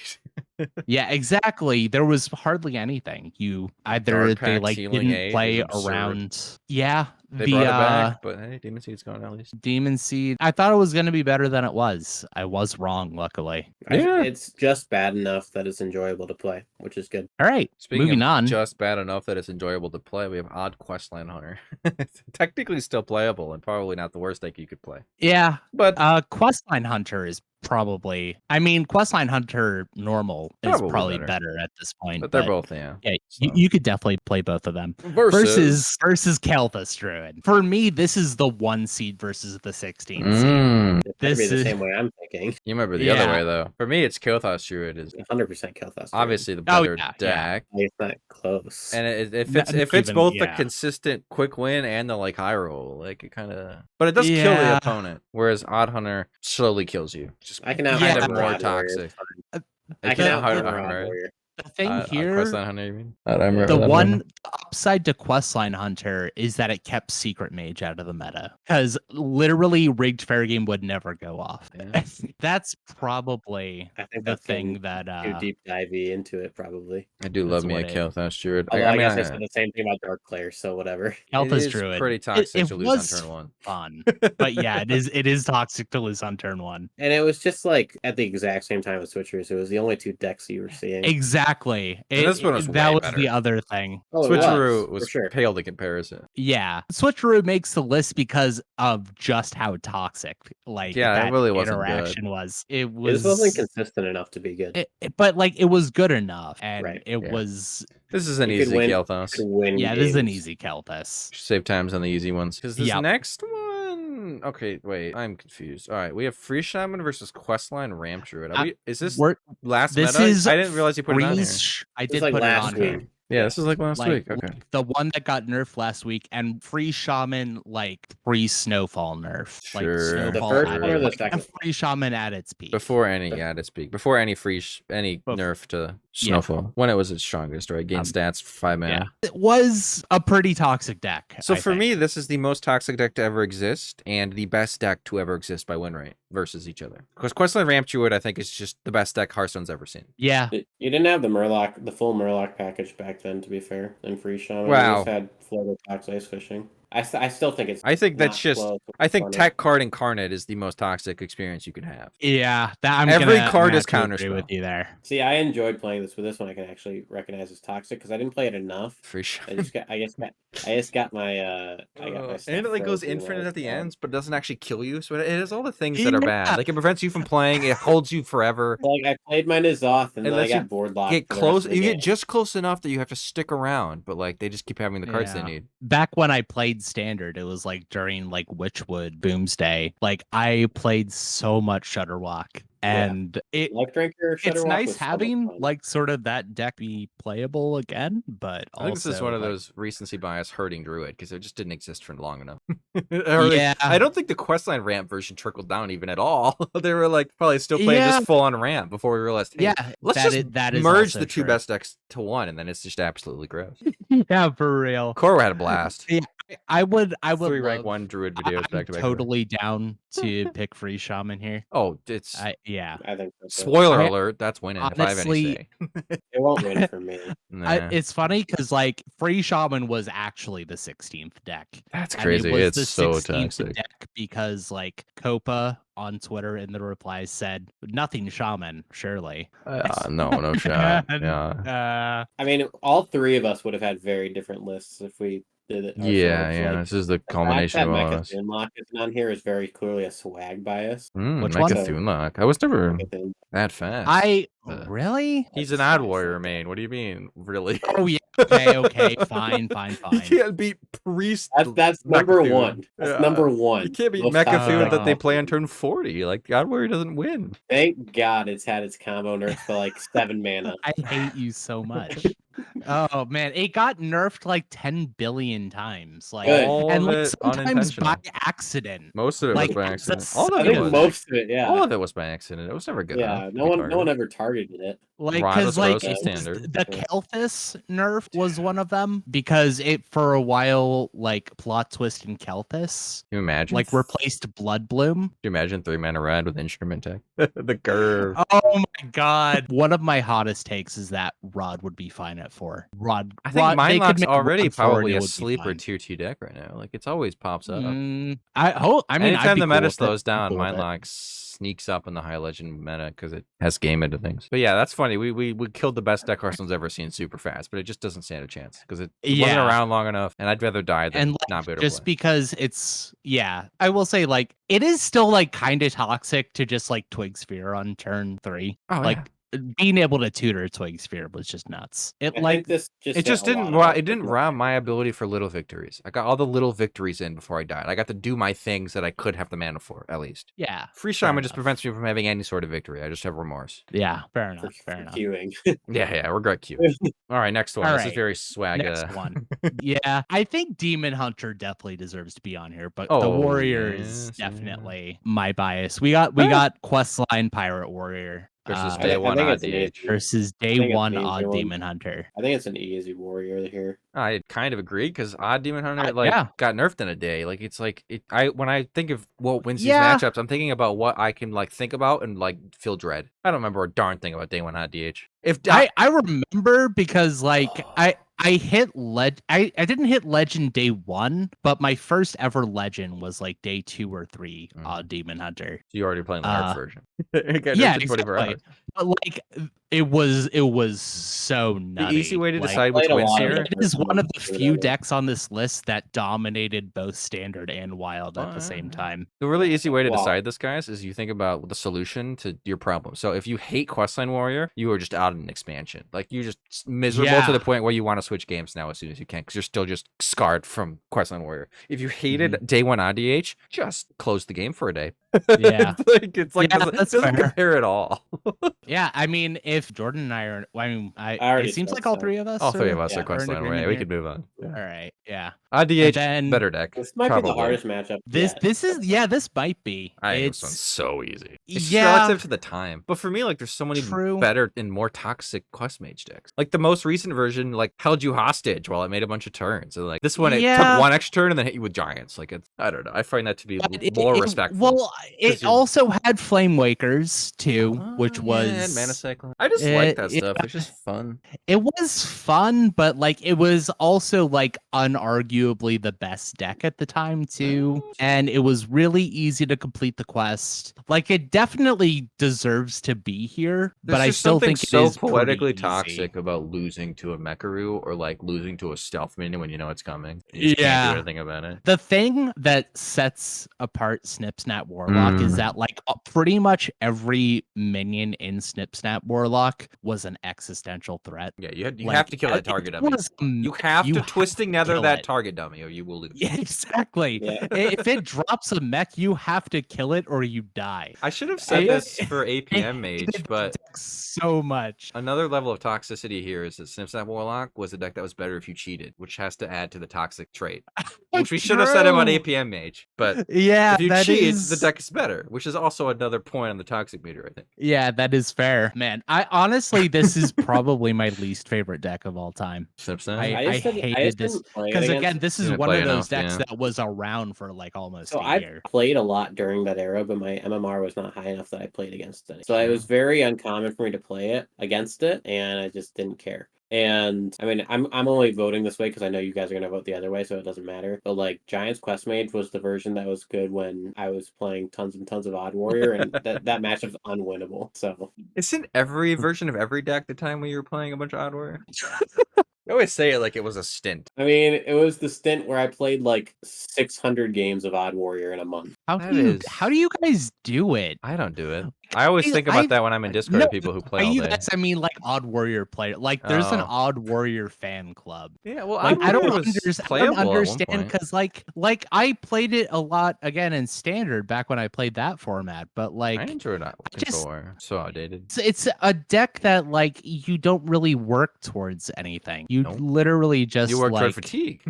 yeah, exactly. There was hardly anything. You either Dark they Pact like Healing didn't Aid play is absurd. around. Yeah, They brought it back, but hey, Demon Seed's gone at least. Demon Seed. I thought it was going to be better than it was. I was wrong, luckily. Yeah. It's just bad enough that it's enjoyable to play, which is good. All right, Speaking moving of on. just bad enough that it's enjoyable to play, we have Odd Questline Hunter. It's technically still playable and probably not the worst deck you could play. Yeah, But Questline Hunter is probably. I mean, Questline Hunter normal is Probably probably better. better at this point. but they're both, yeah. Yeah, So. you could definitely play both of them. Versus Versus Kel'Thas Druid. For me, this is the 1 seed versus the 16 seed. It better be This the is- same way I'm thinking. You remember the other Yeah. way though. For me, it's Kel'Thas Druid is 100% Kel'Thas. obviously the Oh, better yeah, deck. It's not close. And it Not fits even- both the yeah. consistent quick win and the like high roll. Like it kind of, but it does kill the Yeah. opponent. Whereas Odd Hunter slowly kills you. Just I can kind out of more Rod Warrior. toxic. I It's can not out hard, Rod right? Warrior. The thing here, Questline Hunter, you mean? I remember the that one upside to Questline Hunter is that it kept Secret Mage out of the meta. Because literally rigged fair game would never go off. Yeah. That's probably I think the that's thing getting that too deep divey into it, probably. I do That's love me a what it- Kael'thas Druid. Although I I mean, guess I said the same thing about Dark Player, so whatever. it Alpha's is Druid. pretty toxic It to lose on was turn 1. fun. But yeah, it is toxic to lose on turn 1. And it was just like at the exact same time as Switchers. It was the only 2 decks you were seeing. Exactly. And this one was that way was better. the other thing. Oh, it Switcheroo for was sure. pale to comparison. Yeah. Switcheroo makes the list because of just how toxic like Yeah, it that really wasn't good. interaction was. It It just was wasn't consistent enough to be good. but like it was good enough. And Right, it yeah. was This is an You could easy win- Kael'thas. To win yeah, this is an games. easy Kelthus. Save times on the easy ones. Because this Yep. next one... Okay, wait. I'm confused. All right, we have Free Shaman versus Questline Ramp Druid. Is this last this meta? is I didn't realize you put it on here. I It's did like put it last on week. here. Yeah, this is like last week. Okay. Like the one that got nerfed last week, and Free Shaman like free Snowfall nerf. Like Sure. The Snowfall first at- one or the like, second? Free Shaman at its peak. Before any, yeah, to speak. Before any any Bef- nerf to Yeah. Snowfall. When it was its strongest, right? Gain stats for 5 mana. Yeah. It was a pretty toxic deck. So I for think. me, this is the most toxic deck to ever exist, and the best deck to ever exist by win rate versus each other. Because Questline Ramp Druid, I think, is just the best deck Hearthstone's ever seen. Yeah. You didn't have the full Murloc package back then, to be fair, in Free Shaman. Wow. You just had Floater Tox Ice Fishing. I still think it's. I think that's not just. close. I think Funny. Tech Card Incarnate is the most toxic experience you can have. Yeah. That Every I'm card gonna is have to agree counterspell. with you there. See, I enjoyed playing this, but this one I can actually recognize as toxic because I didn't play it enough. Free Shaman. I just got my I got my stuff And it like goes frozen when I infinite was at the playing. ends, but it doesn't actually kill you. So it has all the things that are bad. Yeah. Like it prevents you from playing. It holds you forever. Like I played my Nizoth and It then I lets you got board locked. Get for the close. rest of the You game. get just close enough that you have to stick around, but like they just keep having the cards they Yeah. need. Back when I played Standard, it was like during like Witchwood Boomsday. Like I played so much Shutterwalk. Yeah. And Life Drinker. it's Shutterwalk nice was so much having fun. like sort of that deck be playable again, but I think also this is one of like, those recency bias hurting Druid because it just didn't exist for long enough. Yeah. I don't think the Questline ramp version trickled down even at all. They were like probably still playing Yeah. just full on ramp before we realized, hey, yeah, let's that just is, that is merge also the two true. best decks to one, and then it's just absolutely gross. Yeah, for real. Coro had a blast. Yeah, I would 3 rank love, 1 Druid videos I'm back to back. totally down to pick Free Shaman here. Oh, it's Yeah. I think so, too. spoiler I- alert. That's winning. If I have any honestly, say. It won't win for me. Nah, It's funny because like Free Shaman was actually the 16th deck. that's And crazy. it was It's the so 16th toxic. deck because like Copa on Twitter in the replies said nothing Shaman, surely. No shot. And, Yeah. I mean, all 3 of us would have had very different lists if we did it. Yeah, ourselves. yeah. Like, This is the the fact culmination that of all of us. Mecha isn't on here is very clearly a swag bias. Which one? Mechathunlock. I was never Mecha- that fast. Really? He's an odd warrior main. What do you mean? Really? Oh yeah. Okay. Fine. You can't beat Priest. That's number Mechathun. 1. That's Yeah. number 1. You can't beat Most Mechathun toxic that they deck. play on turn 40. Like, God Warrior doesn't win. Thank God it's had its combo nerf for like 7 mana. I hate you so much. Oh man, it got nerfed like 10 billion times. Like Good. All and of like it sometimes by unintentional. accident. Most of it Like, was by it's a accident. All I of think it was. most of it, yeah. All of it was by accident. It was never good Yeah, enough. to no be one targeted. ever targeted it. Like Rod because was like frozen it was standard. the Kelthus nerf was one of them because it for a while like plot twist in Kelthus Can you imagine? like replaced Blood Bloom. Can you imagine 3 mana red with instrument tech? The curve. Oh my god! One of my hottest takes is that Rod would be fine at 4. Rod. I think Rod, they could Mindlock's make already Rod 4 and probably it a would be sleeper fine. tier 2 deck right now. Like, it's always pops up. I mean, I'd Anytime be the cool meta with it. slows down, Cool with it. Mindlock sneaks up in the high legend meta because it has game into things. But yeah, that's funny. We killed the best deck Hearthstone's ever seen super fast, but it just doesn't stand a chance because it wasn't Yeah. around long enough, and I'd rather die than And like, not be able to just play. because it's I will say like it is still like kind of toxic to just like Twig Sphere on turn 3. Oh, Like being able to tutor Twig Sphere was just nuts. It I like think this just It just hit a didn't. lot of It didn't rob my ability for little victories. I got all the little victories in before I died. I got to do my things that I could have the mana for, at least. yeah. Free Fair Shaman just enough. prevents me from having any sort of victory. I just have remorse. Yeah, fair for, enough. Fair enough. queuing. Yeah, regret Q. All right, next one. All This is right, very swag. Next one. Yeah, I think Demon Hunter definitely deserves to be on here, but the Oh, Warrior is yes, yeah. definitely my bias. We got Questline Pirate Warrior. versus uh, day I one think odd it's an DH. easy. versus I day think it's one an easy odd one. demon hunter. I think it's an easy warrior here. I kind of agree because odd demon hunter like Yeah. got nerfed in a day. Like it's like I when I think of what wins these Yeah. matchups, I'm thinking about what I can like think about and like feel dread. I don't remember a darn thing about day one odd DH. If I remember because like I hit I didn't hit legend day 1, but my first ever legend was like day 2 or 3 odd demon hunter. you're already playing the nerf version. It got Yeah, nerfed in 24 exactly. hours. But like it was so The easy nutty. way to Like, decide which played a wins lot of here. it is one of the versions or few whatever. decks on this list that dominated both standard and wild at the same time. The really easy way to Wow. decide this, guys, is you think about the solution to your problem. So if you hate Questline Warrior, you are just out in an expansion. Like you're just miserable to the point where you want to switch games now as soon as you can because you're still just scarred from Questline Warrior. If you hated day one ODH, just close the game for a day. Yeah. it's like Yeah, doesn't that's fair. Compare at all. Yeah, I mean, if Jordan and I are, I mean, already it seems said like all so. three of us. All three of us yeah, are Questline Warrior. We can move on. All right, yeah. ODH then- better deck. This might probably. be the hardest matchup. This yet. this is this might be. I think this one's It's so easy. It's just Yeah. relative to the time. But for me, like, there's so many True. better and more toxic quest mage decks. Like the most recent version, like held you hostage while it made a bunch of turns. And like this one, it Yeah. took one extra turn and then hit you with giants. Like it's, I don't know. I find that to be but more respectful. Well, 'Cause it you're- also had Flame Wakers too, which Yeah, was and mana cycling. I just like that stuff. It's just fun. It was fun, but like it was also like unarguably the best deck at the time too, and it was really easy to complete the quest. Like it definitely deserves to be here, There's but I just still something think so it is poetically pretty toxic easy. about losing to a Mekaru or like losing to a stealth minion when you know it's coming. You just can't do anything about it. The thing that sets apart Snip Snap Warlock is that like pretty much every minion in Snip Snap Warlock was an existential threat. Yeah, you Like, have to kill that target dummy. You have to twisting nether kill that it. target dummy or you will lose. Yeah, exactly. Yeah. If it drops a mech, you have to kill it or you die. I should have said I- this for APM I Mage, hated but this deck so much. another level of toxicity here is that Snipsnap Warlock was a deck that was better if you cheated, which has to add to the toxic trait. Which we should have said about True. APM Mage, but Yeah, if you that cheat, is- the deck is better, which is also another point on the toxic meter, I think. Yeah, that is fair, man. I honestly, this is probably my least favorite deck of all time. Snipsnap? I hated this because again, this is Didn't one play of those enough, decks yeah. that was around for like almost So a I year. played a lot during that era, but my MMR was not high enough that I played against it. So it was very uncommon for me to play it against it, and I just didn't care. And I mean, I'm only voting this way because I know you guys are gonna vote the other way, so it doesn't matter. But like Giants Quest Mage was the version that was good when I was playing tons and tons of Odd Warrior, and that matchup's unwinnable. So Isn't every version of every deck the time when you were playing a bunch of Odd Warrior? I always say it like it was a stint. I mean, it was the stint where I played like 600 games of Odd Warrior in a month. How That do you is- how do you guys do it? I don't do it. I always think about that when I'm in Discord No, with people who play by all you day. guys, I mean like Odd Warrior player. Like there's an Oh. Odd Warrior fan club. Yeah, well, Like Odd I don't Warrior was understand. I playable don't at one understand point. because like I played it a lot again in standard back when I played that format, but like I enjoyed that just- controller. So outdated. it's a deck that like you don't really work towards anything. You Nope. literally just You work like toward fatigue.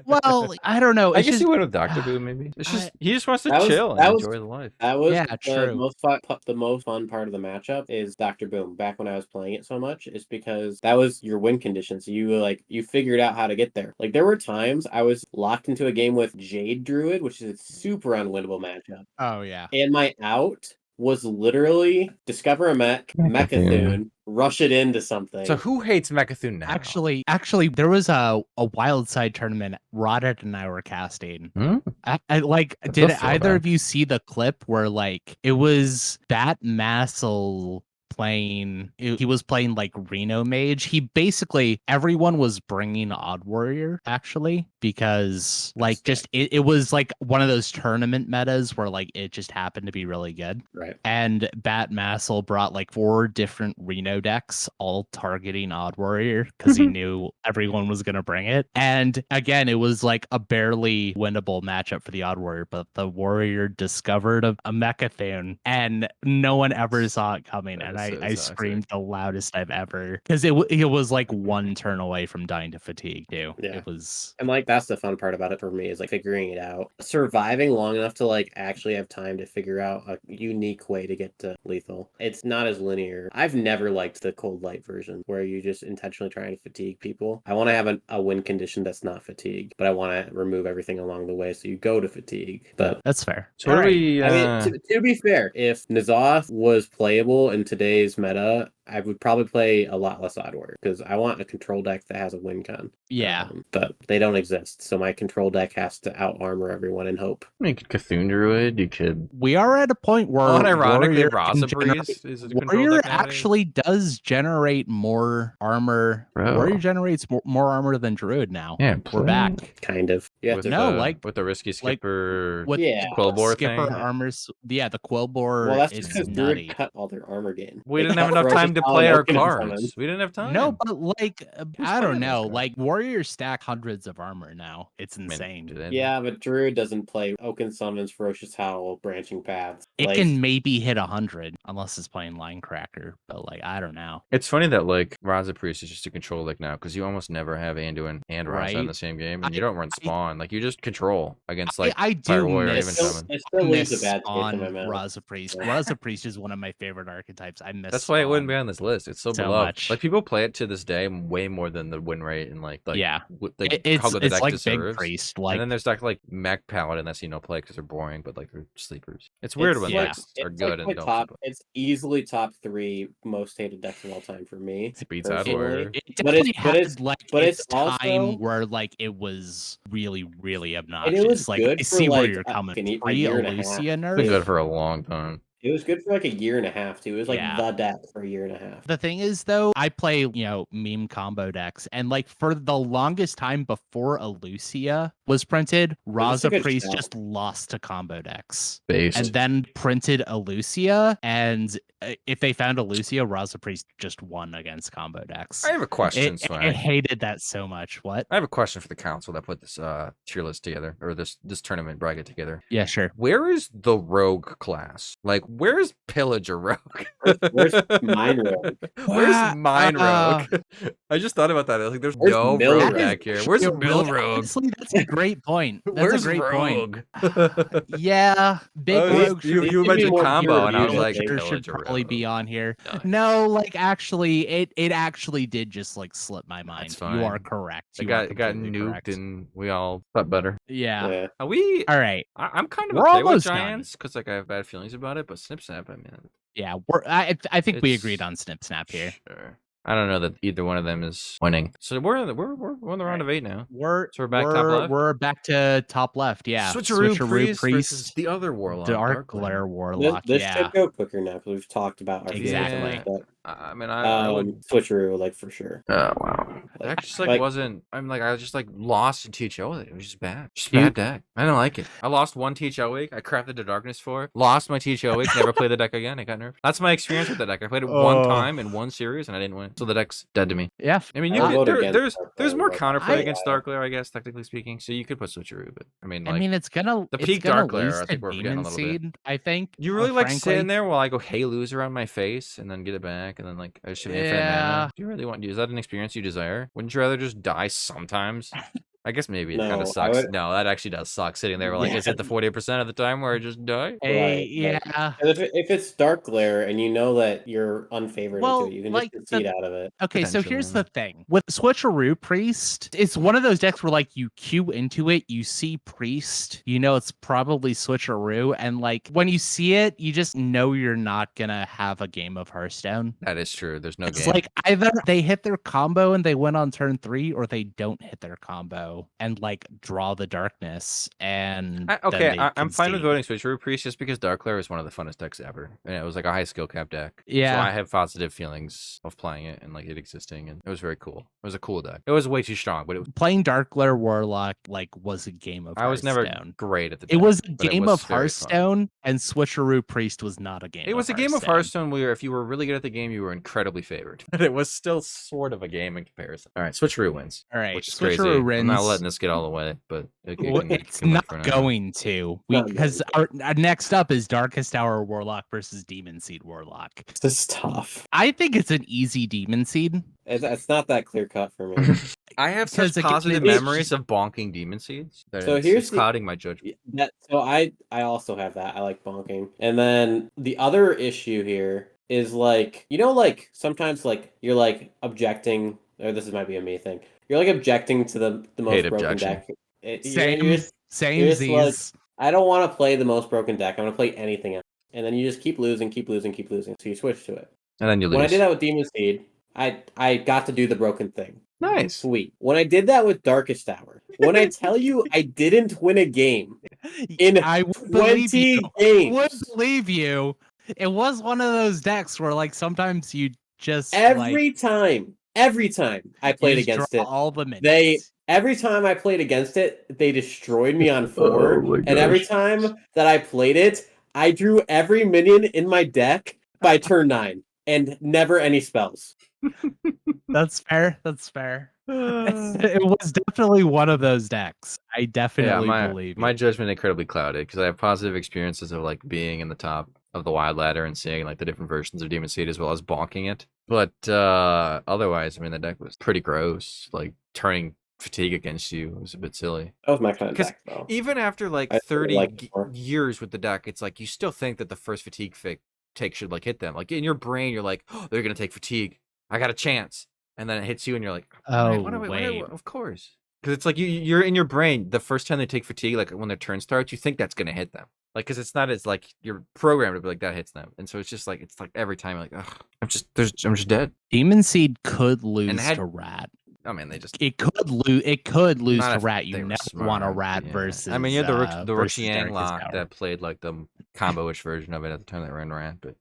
well, I don't know. I It's guess just, you went with Doctor Boo, maybe. It's just he just wants to That was- chill that and was- enjoy the life. That was Yeah, the true. most fun part of the matchup is Dr. Boom. Back when I was playing it so much, is because that was your win condition. So you figured out how to get there. Like there were times I was locked into a game with Jade Druid, which is a super unwinnable matchup, oh yeah. and my out was literally discover a Mechathune, rush it into something. So who hates Mechathune now? Actually, there was a wild side tournament Roddet and I were casting. Hmm? I like That's did a throwback. either of you see the clip where like it was Bat Massel playing he was playing like Reno Mage. He basically everyone was bringing Odd Warrior actually because like just it was like one of those tournament metas where like it just happened to be really good. Right. And Bat Massel brought like 4 different Reno decks, all targeting Odd Warrior because he knew everyone was going to bring it. And again, it was like a barely winnable matchup for the Odd Warrior, but the Warrior discovered a Mechathune and no one ever saw it coming. That And is so I toxic. screamed the loudest I've ever because it was like one turn away from dying to fatigue too. Yeah. It was And like that's the fun part about it for me, is like figuring it out. Surviving long enough to like actually have time to figure out a unique way to get to lethal. It's not as linear. I've never liked the cold light version where you just intentionally trying to fatigue people. I want to have a win condition that's not fatigue, but I want to remove everything along the way so you go to fatigue. But That's fair. So what do we? I mean, to be fair, if N'Zoth was playable in today's meta, I would probably play a lot less Odd Warrior because I want a control deck that has a win con. Yeah. But they don't exist, so my control deck has to out armor everyone and hope. You could Cthulhu Druid. You could. We are at a point where Unironically, Warrior Raza can Priest is a control Warrior deck nowadays. actually does generate more armor. Bro. Warrior generates more armor than Druid now. Yeah, We're back. Kind of. Yeah. With No, the, like- with the risky skipper. With Yeah. Quillbore Skipper thing. armors. Yeah, the Quillbore Well, that's is just because nutty. Druid cut all their armor gain. We They didn't have cut enough time Ferocious to play our Paladin and cards. Summon. We didn't have time. No, but like Who's I don't playing those know. cards? Like Warriors stack hundreds of armor now. It's I mean, insane. do they? Yeah, but Druid doesn't play Oaken Summons, Ferocious Howl, Branching Paths. It Like, can maybe hit 100 unless it's playing Line Cracker. But like I don't know. It's funny that like Raza Priest is just a control deck now because you almost never have Anduin and Raza in Right. the same game, and you I- don't run spawn. Like you just control against like I Fire do Warrior or even miss, Summon. it still leaves miss a bad taste on in my mouth. Raza Priest. Yeah. Raza Priest is one of my favorite archetypes. I miss. That's why it wouldn't be Spawn on this list. It's so so beloved. much. Like people play it to this day way more than the win rate and like Yeah. the It's color the deck like deserves. Big Priest. Like and then there's like Mech Paladin that no play because they're boring, but like they're sleepers. It's weird when like- decks are It's good like and my don't. top. play. It's easily top 3 most hated decks of all time for me. It beats Odd personally. Warrior. it But it's- definitely but had it's- like but its it's time also- where like it was really really And obnoxious. it was Like good I for, see where like, you're a coming. year Pre and a half. Alucia It's been nerf. good for a long time. It was good for like a year and a half too. It was like Yeah. the deck for a year and a half. The thing is, though, I play, meme combo decks, and like for the longest time before Alucia was printed, That's a Raza good Priest shout. just lost to combo decks. Based. And then printed Alucia, and if they found Alucia, Raza Priest just won against combo decks. I have a question, I Swag. hated that so much. What? I have a question for the council that put this tier list together or this tournament bracket together. Yeah, sure. Where is the rogue class? Like, where's Pillager Rogue? Where's Mine Rogue? Where's Mine Uh, Rogue? I just thought about that. I was like, there's Where's no Mill rogue Rogue? back here. Where's Yeah, Mill really, Rogue? honestly, that's a great point. That's Where's a great Rogue? point. Yeah, Big Oh, Rogue. you should mentioned be- combo, and I was Pillager like, Pillager should Pillager probably Rogue. be on here. Nice. No, like actually, it actually did just like slip my mind. That's You are fine. correct. It You got are it got completely nuked, correct. and we all thought better. Yeah. Yeah. Are we? All right. I'm kind of We're okay with almost done. Giants because like I have bad feelings about it, but Snip Snap, I mean, Yeah. I think we It's- agreed on Snip Snap here. sure. I don't know that either one of them is winning. So we're on the round of 8 now. We're So we're back top left? We're back to top left. Yeah. Switcheroo Priest versus the other Warlock. Dark Glare. Glare Warlock. This yeah. should go quicker now because we've talked about our Exactly. favorites, but, I mean, I would. Switcheroo, like for sure. Oh wow. That just like, like- wasn't. I'm like I just like lost in THO with it. It was just bad. Just a bad deck. I didn't like it. I lost one THO week. I crafted the darkness for. Lost my THO week. Never played the deck again. I got nerfed. That's my experience with the deck. I played it one Oh. time in one series and I didn't win. So the deck's dead to me. Yeah. I mean, I you would could, vote there, against Dark there's Glare, more but counterplay I- against Dark Glare, I guess, technically speaking. So you could put Switcheroo, but I mean, like, I mean, it's gonna the it's peak gonna Dark Glare, lose I to think we're forgetting a Demon little bit. Seed, I think. you really like frankly. sitting there while I go hey loser on my face and then get it back and then like I just have infinite Yeah. mana. Do you really want? Is that an experience you desire? Wouldn't you rather just die sometimes? I guess maybe it kind No, of I sucks. would- No, that actually does suck. Sitting there, like, is Yeah. it the 40% of the time where I just die? Hey, Right, yeah. And if it's Dark Glare and you know that you're unfavored Well, into it, you can like, just concede out of it. Okay, so here's Potentially. the thing. With Switcheroo Priest, it's one of those decks where like you queue into it, you see Priest, you know it's probably Switcheroo, and like when you see it, you just know you're not gonna have a game of Hearthstone. That is true. There's no It's game. like either they hit their combo and they win on turn 3, or they don't hit their combo and like draw the darkness and then Okay, they I'm fine with concede. voting Switcheroo Priest just because Dark Glare is one of the funnest decks ever, and it was like a high skill cap deck. Yeah. so I have positive feelings of playing it and like it existing, and it was very cool. It was a cool deck. It was way too strong, but it was, Playing Dark Glare Warlock like was a game of I was never Hearthstone. great at the. It time, was a but it game was of very fun. Hearthstone, and Switcheroo Priest was not a game. It was a game of Hearthstone where if you were really good at the game, you were incredibly favored. But it was still sort of a game in comparison. All right, Switcheroo wins. All right, Which is crazy. Switcheroo I'm wins. not letting this get all the way, but it Well, can, it's can win not for now. going to. Not Because our next up is Darkest Hour Warlock versus Demon Seed Warlock. This is tough. I think it's an easy Demon Seed. It's not that clear cut for me. I have Because such again, positive it's- memories of bonking demon seeds that So it's here's the- clouding my judgment. So I also have that. I like bonking. And then the other issue here is like, like sometimes like you're like objecting, or this might be a me thing. You're like objecting to the most Hate broken objection. deck. You're same, you're just like, samesies. I don't want to play the most broken deck. I'm gonna play anything else. And then you just keep losing, keep losing, keep losing. So you switch to it. And then you lose. When I did that with Demon Seed, I got to do the broken thing. Nice. Sweet. When I did that with Darkest Hour, when I tell you I didn't win a game in I would believe you. 20 games. Would believe you. It was one of those decks where like sometimes you just Every time I played just against draw it, all the minions. every time I played against it, they destroyed me on 4. Oh my and every gosh. time that I played it, I drew every minion in my deck by turn 9 and never any spells. That's fair. That's fair. It was definitely one of those decks. I definitely believe my you. judgment incredibly clouded because I have positive experiences of like being in the top of the wild ladder and seeing like the different versions of Demon Seed as well as bonking it. But otherwise, I mean, the deck was pretty gross. Like turning fatigue against you was a bit silly. That was my kind of 'Cause deck, though. Even after like I 30 liked it more. years with the deck, it's like you still think that the first fatigue take should like hit them. Like in your brain, you're like, oh, they're gonna take fatigue. I got a chance. And then it hits you, and you're like, Oh, wait. Of course. Because it's like you're in your brain the first time they take fatigue, like when their turn starts, you think that's gonna hit them. Like, because it's not as like you're programmed to be like that hits them, and so it's like every time you're like, ugh, I'm just dead. Demon Seed could lose had- to Rat. I mean, they just It could lose. It could lose not to if Rat. they You were never want a smart, Rat yeah. versus. I mean, you had the versus Roxiang Darkest lock Hour. that played like the combo-ish version of it at the time that ran Rat, but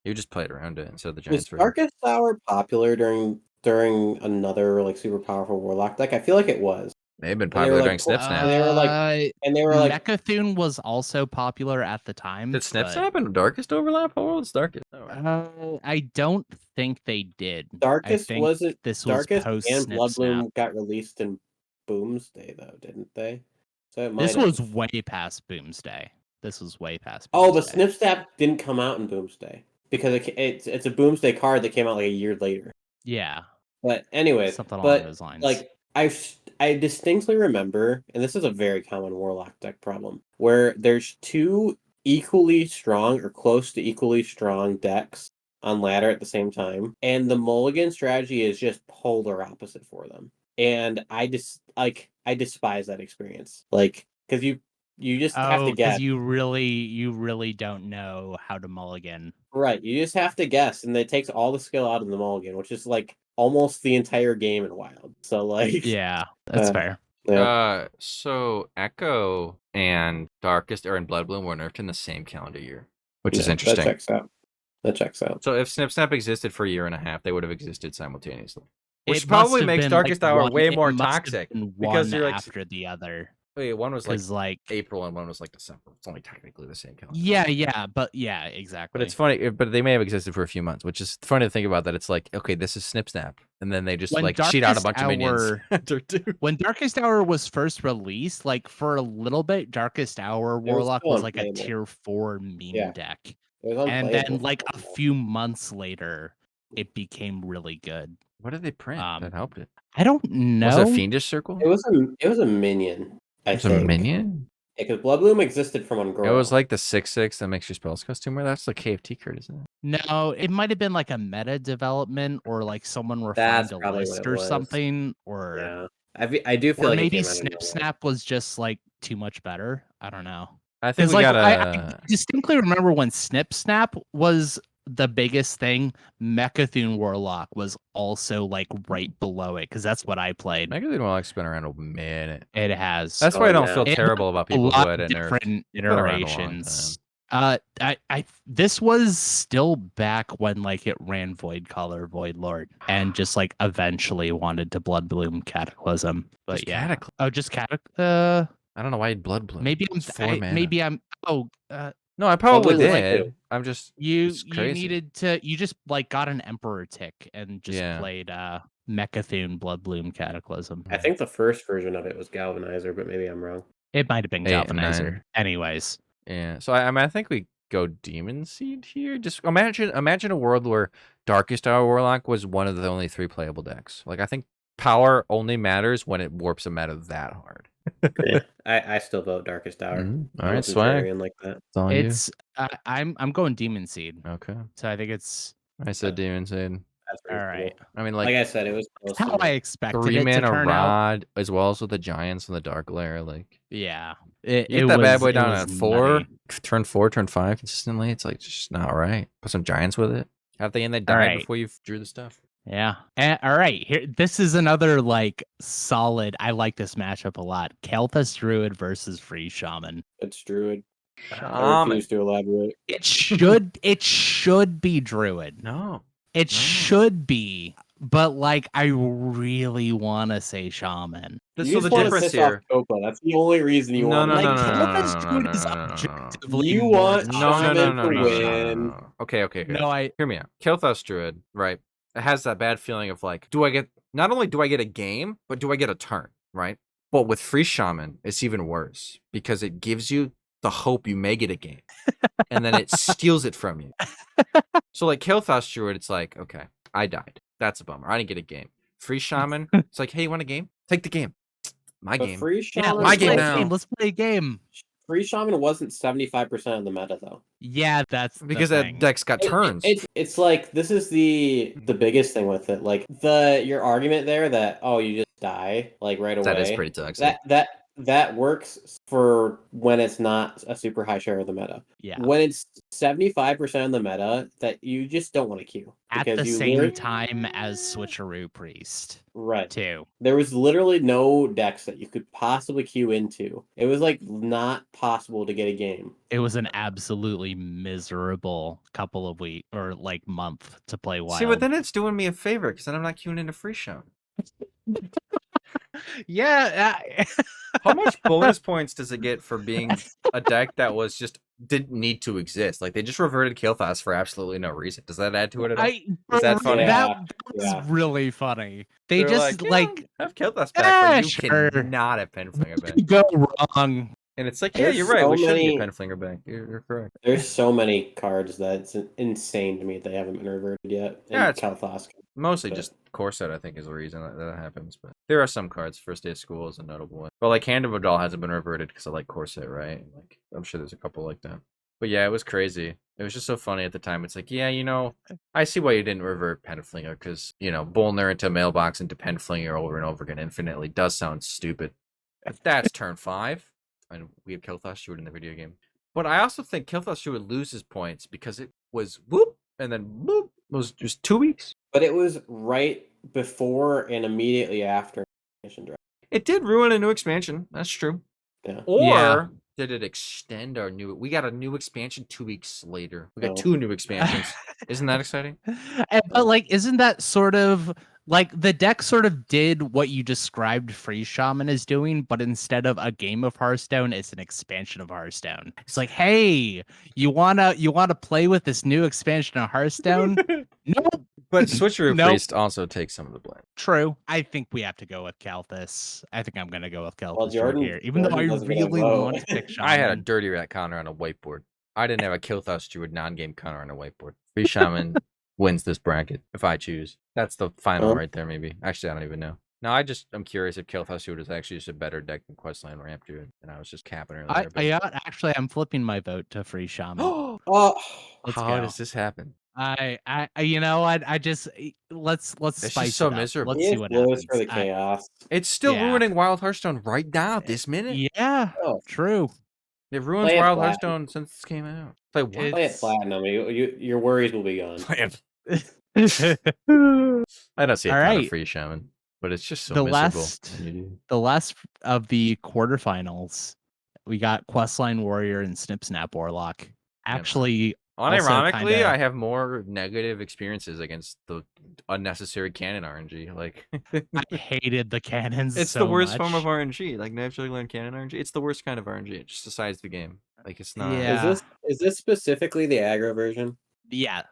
you just played around it instead of the Was Giants version. Darkest Hour popular during another like super powerful Warlock deck? I feel like it was. May have been they were, popular like, during Snip Snap. they were like- And they were like, Mechathune was also popular at the time. Did Snip but, Snap and Darkest overlap? How old is Darkest? Oh, I don't think they did. Darkest I think wasn't this was Darkest post and Snip Blood Snap. Bloom got released in Boomsday though, didn't they? So it might This have. was way past Boomsday. This was way past. Oh, but Boomsday. Snip Snap didn't come out in Boomsday because it's a Boomsday card that came out like a year later. Yeah, But anyways, something along but those lines. like I distinctly remember, and this is a very common Warlock deck problem, where there's 2 equally strong or close to equally strong decks on ladder at the same time, and the mulligan strategy is just polar opposite for them. And I despise that experience. Like, because you just have to guess. You really don't know how to mulligan. Right, you just have to guess, and it takes all the skill out of the mulligan, which is like almost the entire game in Wild. So like, Yeah, that's fair. Yeah. So Echo and Darkest and Blood Bloom were nerfed in the same calendar year, which is Yeah, interesting. That checks out. So if Snip Snap existed for a year and a half, they would have existed simultaneously. Which It probably must have makes been, Darkest like, Hour one- way it more must have toxic been because one you're like after the other. wait, one was like Because like April and one was like December. It's only technically the same calendar. yeah, exactly. But it's funny, but they may have existed for a few months, which is funny to think about. That it's like, okay, this is Snip Snap, and then they just When like cheat out a Darkest bunch of minions. Hour- after 2. When Darkest Hour was first released, like for a little bit, Darkest Hour was Warlock still was like a unplayable. tier 4 meme Yeah. deck. It was And unplayable then for like a while. few months later, it became really good. What did they print that helped it? I don't know. Was it a Fiendish Circle? It was a minion. I It was a think. minion. Because Blood Bloom existed from Ungrow. It was like the 6/6 that makes your spells cost 2 more. That's the KFT card, isn't it? No, it might have been like a meta development or like someone That's refined a probably what list it or was. something, or Yeah, I do feel or like it maybe came out of Snip nowhere. Snap was just like too much better. I don't know. I think Because we like got I distinctly remember when Snip Snap was the biggest thing, Mechathune Warlock was also like right below it because that's what I played. Megathune Warlock's been around a minute. It has. That's why I don't yeah. feel It terrible about people a who lot had of it nerfed. different been around a long iterations. This was still back when like it ran Void Color, Void Lord, and just like eventually wanted to Blood Bloom Cataclysm. But Just yeah, Cataclysm. oh, just I don't know why you'd Blood Bloom. maybe It's 4 mana. No, I probably Blood Bloom like did. it. I'm just you it's crazy. needed to you just like got an Emperor tick and just Yeah. played Mechathune Blood Bloom Cataclysm. I think the first version of it was Galvanizer, but maybe I'm wrong. It might have been 8 and 9. Galvanizer. Anyways, Yeah. So I mean, I think we go Demon Seed here. Just imagine a world where Darkest Hour Warlock was one of the only 3 playable decks. Like I think power only matters when it warps a meta that hard. Yeah, I still vote Darkest Hour. All I'm a right, Swag. contrarian like that. It's on It's I'm going Demon Seed. Okay. So I think it's I said Demon Seed. That's all reasonable. right. I mean, Like like I said, it was close How to I me. expected 3 it to mana turn out. Rod, as well as with the Giants and the Dark Lair. Like Yeah. you get that bad boy down at 4, turn 4, turn 5 consistently. It's like just not right. Put some Giants with it. Have they end they died right. before you drew the stuff. Yeah. All right. Here, this is another like solid. I like this matchup a lot. Kel'Thas Druid versus Free Shaman. It's Druid. I Shaman. refuse to elaborate. It should be Druid. No. It should be, but like I really want to say Shaman. You So the just wanna difference piss here. off Copa. That's the only reason you want. Like, no, Kel'Thas no, Druid no, is no, no, no, no. objectively You more want toxic. Shaman to win. No. Okay. No, Hear me out. Kel'Thas Druid, right? It has that bad feeling of like, not only do I get a game, but do I get a turn, right? But with Free Shaman, it's even worse because it gives you the hope you may get a game, and then it steals it from you. So like Kel'Thas Druid, it's like, okay, I died. That's a bummer. I didn't get a game. Free Shaman, it's like, hey, you want a game? Take the game. My But game. Free Shaman, my game now. Let's play a game. Free Shaman wasn't 75% of the meta though. Yeah, that's Because the that thing. deck's got turns. It's like this is the biggest thing with it. Like your argument there that you just die like right away. That is pretty toxic. That works for when it's not a super high share of the meta. Yeah. When it's 75% of the meta, that you just don't want to queue At the same time as Switcheroo Priest. Right. Too. There was literally no decks that you could possibly queue into. It was like not possible to get a game. It was an absolutely miserable couple of weeks or like month to play Wild. See, but then it's doing me a favor because then I'm not queuing into Free Shaman. Yeah. How much bonus points does it get for being a deck that was just didn't need to exist? Like they just reverted Kel'Thas for absolutely no reason. Does that add to it at all? Is that funny? That was really funny. They're just have Kel'Thas back, but you sure. cannot have Penflinger back. Go wrong. And it's like, There's you're right. so We should many- get Penflinger back. You're correct. There's so many cards that it's insane to me that they haven't been reverted yet. Yeah, in it's Kel'Thas. Mostly But- just Corset, I think, is the reason that happens. But there are some cards. First Day of School is a notable one. But like Hand of Odal hasn't been reverted because I like Corset, right? Like I'm sure there's a couple like that. But yeah, it was crazy. It was just so funny at the time. It's like, yeah, I see why you didn't revert Penflinger because, Bolner into Mailbox into Penflinger over and over again infinitely does sound stupid. But that's turn 5. And we have Kel'Thas Druid in the video game. But I also think Kel'Thas Druid loses points because it was whoop and then boop. It was just 2 weeks. But it was right before and immediately after expansion draft. It did ruin a new expansion. That's true. Yeah. Or did it extend our new? We got a new expansion 2 weeks later. We got No. 2 new expansions. Isn't that exciting? But like, isn't that sort of like the deck sort of did what you described Free Shaman is doing, but instead of a game of Hearthstone, it's an expansion of Hearthstone. It's like, hey, you wanna play with this new expansion of Hearthstone? Nope. But Switcheroo Nope. Priest also takes some of the blame. True. I think we have to go with Kel'Thas. I think I'm gonna go with Kel'Thas Jordan- here, even though I Jordan doesn't get a really vote. want to pick Shaman. I had a dirty rat counter on a whiteboard. I didn't have a Kel'Thas Druid non-game counter on a whiteboard. Free Shaman wins this bracket if I choose. That's the final Huh? right there, maybe. Actually, I don't even know. No, I'm curious if Kel'Thas Druid is actually just a better deck than Questline Ramp Druid, and I was just capping earlier. Actually, I'm flipping my vote to Free Shaman. Oh, Let's How go. does this happen? I just let's It's spice just so it up. miserable. Let's see what Lewis happens. for the chaos. It's still Yeah. ruining Wild Hearthstone right now, this minute. Yeah, Oh. true. It ruins Play it Wild flat. Hearthstone since it came out. Play what? Play it platinum. Your worries will be gone. Play it. I don't see a All ton right. of Free Shaman, but it's just so The miserable. last- when you do. The last of the quarterfinals, we got Questline Warrior and Snip Snap Warlock. Actually, also Unironically, kinda- I have more negative experiences against the unnecessary cannon RNG. Like, I hated the cannons. it's so the worst form much. of RNG. Like naturally learned cannon RNG. It's the worst kind of RNG. It just decides the game. Like it's not. Yeah. Is this specifically the aggro version? Yeah.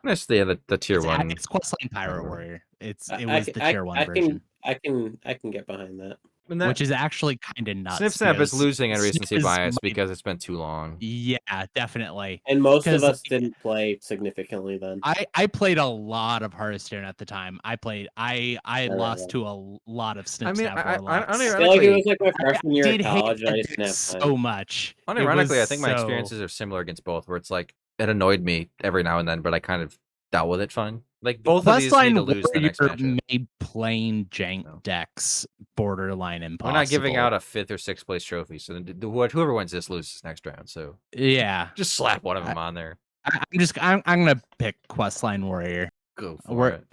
That's the tier one. It's Questline Pirate Pirate. Warrior. It I- was the tier 1 I version. can get behind that. which is actually kind of nuts. Snip Snap is because losing in Snip recency is bias my- because it's been too long. Yeah, definitely. And most of 'Cause, us like, didn't play significantly then. I played a lot of Hearthstone at the time. I lost to a lot of Snip I mean, Snap I Warlocks. I feel like it was Ironically, like my freshman year of did hate college, and I that just deck snapped so much. It unironically, was I think my so- experiences are similar against both, where it's like it annoyed me every now and then, but I kind of dealt with it fine. Like both of these need to lose the next matchup. made plain jank No. decks borderline impossible. We're not giving out a 5th or 6th place trophy, so whoever wins this loses next round. So Yeah, just slap one of them on there. I'm gonna pick Questline Warrior. Go for it.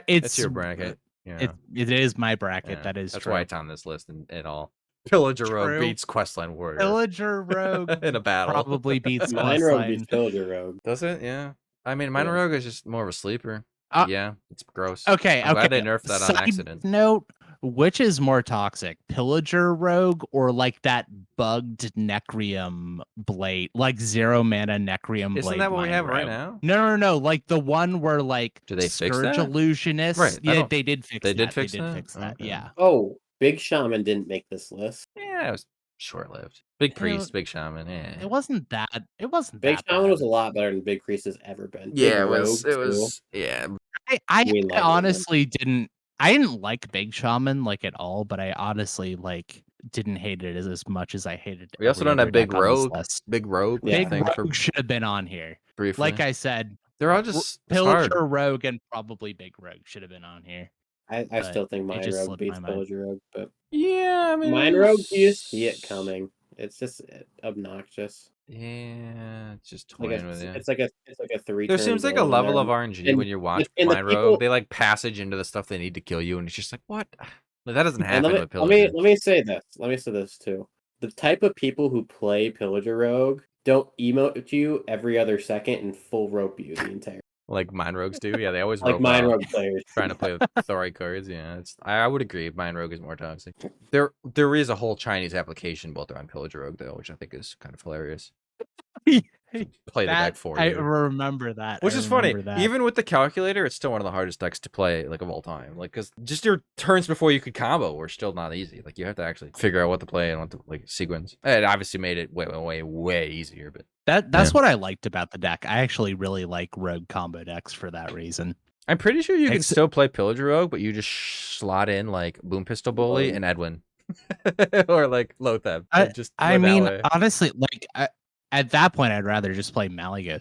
It's your bracket. Yeah, it is my bracket. yeah. That is That's true. why it's on this list and all. Pillager Rogue True. beats Questline Warrior. Pillager Rogue in a battle. probably beats Mine Rogue Questline. beats Pillager Rogue. Does it? Yeah. I mean, Mine Yeah. Rogue is just more of a sleeper. Uh, Yeah, it's gross. Okay, I'm glad okay. they nerfed that on Side accident. note: which is more toxic, Pillager Rogue or like that bugged Necrium blade, like 0 mana Necrium blade? Isn't that what we Mine have right Rogue? now? No. Like the one where like Do they fix Scourge that? Illusionist. Right, I Yeah, don't- they did fix they that. did fix they did that? fix that. Okay. Yeah. Oh, Big Shaman didn't make this list. Yeah, it was short-lived. Big It Priest, was- Big Shaman. Yeah. It wasn't that. It wasn't Big that Shaman bad. was a lot better than Big Priest has ever been. Yeah, Big Rogue, it was. Yeah, I We love it, honestly didn't. I didn't like Big Shaman like at all, but I honestly like didn't hate it as much as I hated. we also every don't other have Big deck on this Rogue. list. Big Rogue. was a Yeah. Big thing for Rogue should have been on here. briefly. Like I said, they're all just it's hard. Pillager Rogue and probably Big Rogue should have been on here. I But still think it Mine just Rogue slipped beats my mind. Pillager Rogue, but Yeah, I mean, Mine Rogue, you just see it coming. It's just obnoxious. Yeah, it's just Like toying with you. it's like a 3. There seems like a level of RNG and- when you watch and the Blind Rogue. people- They like passage into the stuff they need to kill you, and it's just like, what? Like, that doesn't And happen with let Pillager. me say this. Let me say this too. The type of people who play Pillager Rogue don't emote you every other second and full rope you the entire. Like Mind Rogues do. Yeah, they always Like rope Mine out, Rogue players. trying to play with Thori cards. Yeah, I would agree. Mind Rogue is more toxic. There is a whole Chinese application built around Pillager Rogue though, which I think is kind of hilarious. Play the deck for I you. remember that. Which I is funny. remember that. Even with the calculator, it's still one of the hardest decks to play, like, of all time. Like, because just your turns before you could combo were still not easy. Like, you have to actually figure out what to play and what to, like, sequence. It obviously made it way easier, but That's what I liked about the deck. I actually really like rogue combo decks for that reason. I'm pretty sure you can Ex- still play Pillager Rogue, but you just slot in, like, Boom Pistol Bully and Edwin. Or, like, Lotheb. I mean, honestly, like at that point, I'd rather just play Mally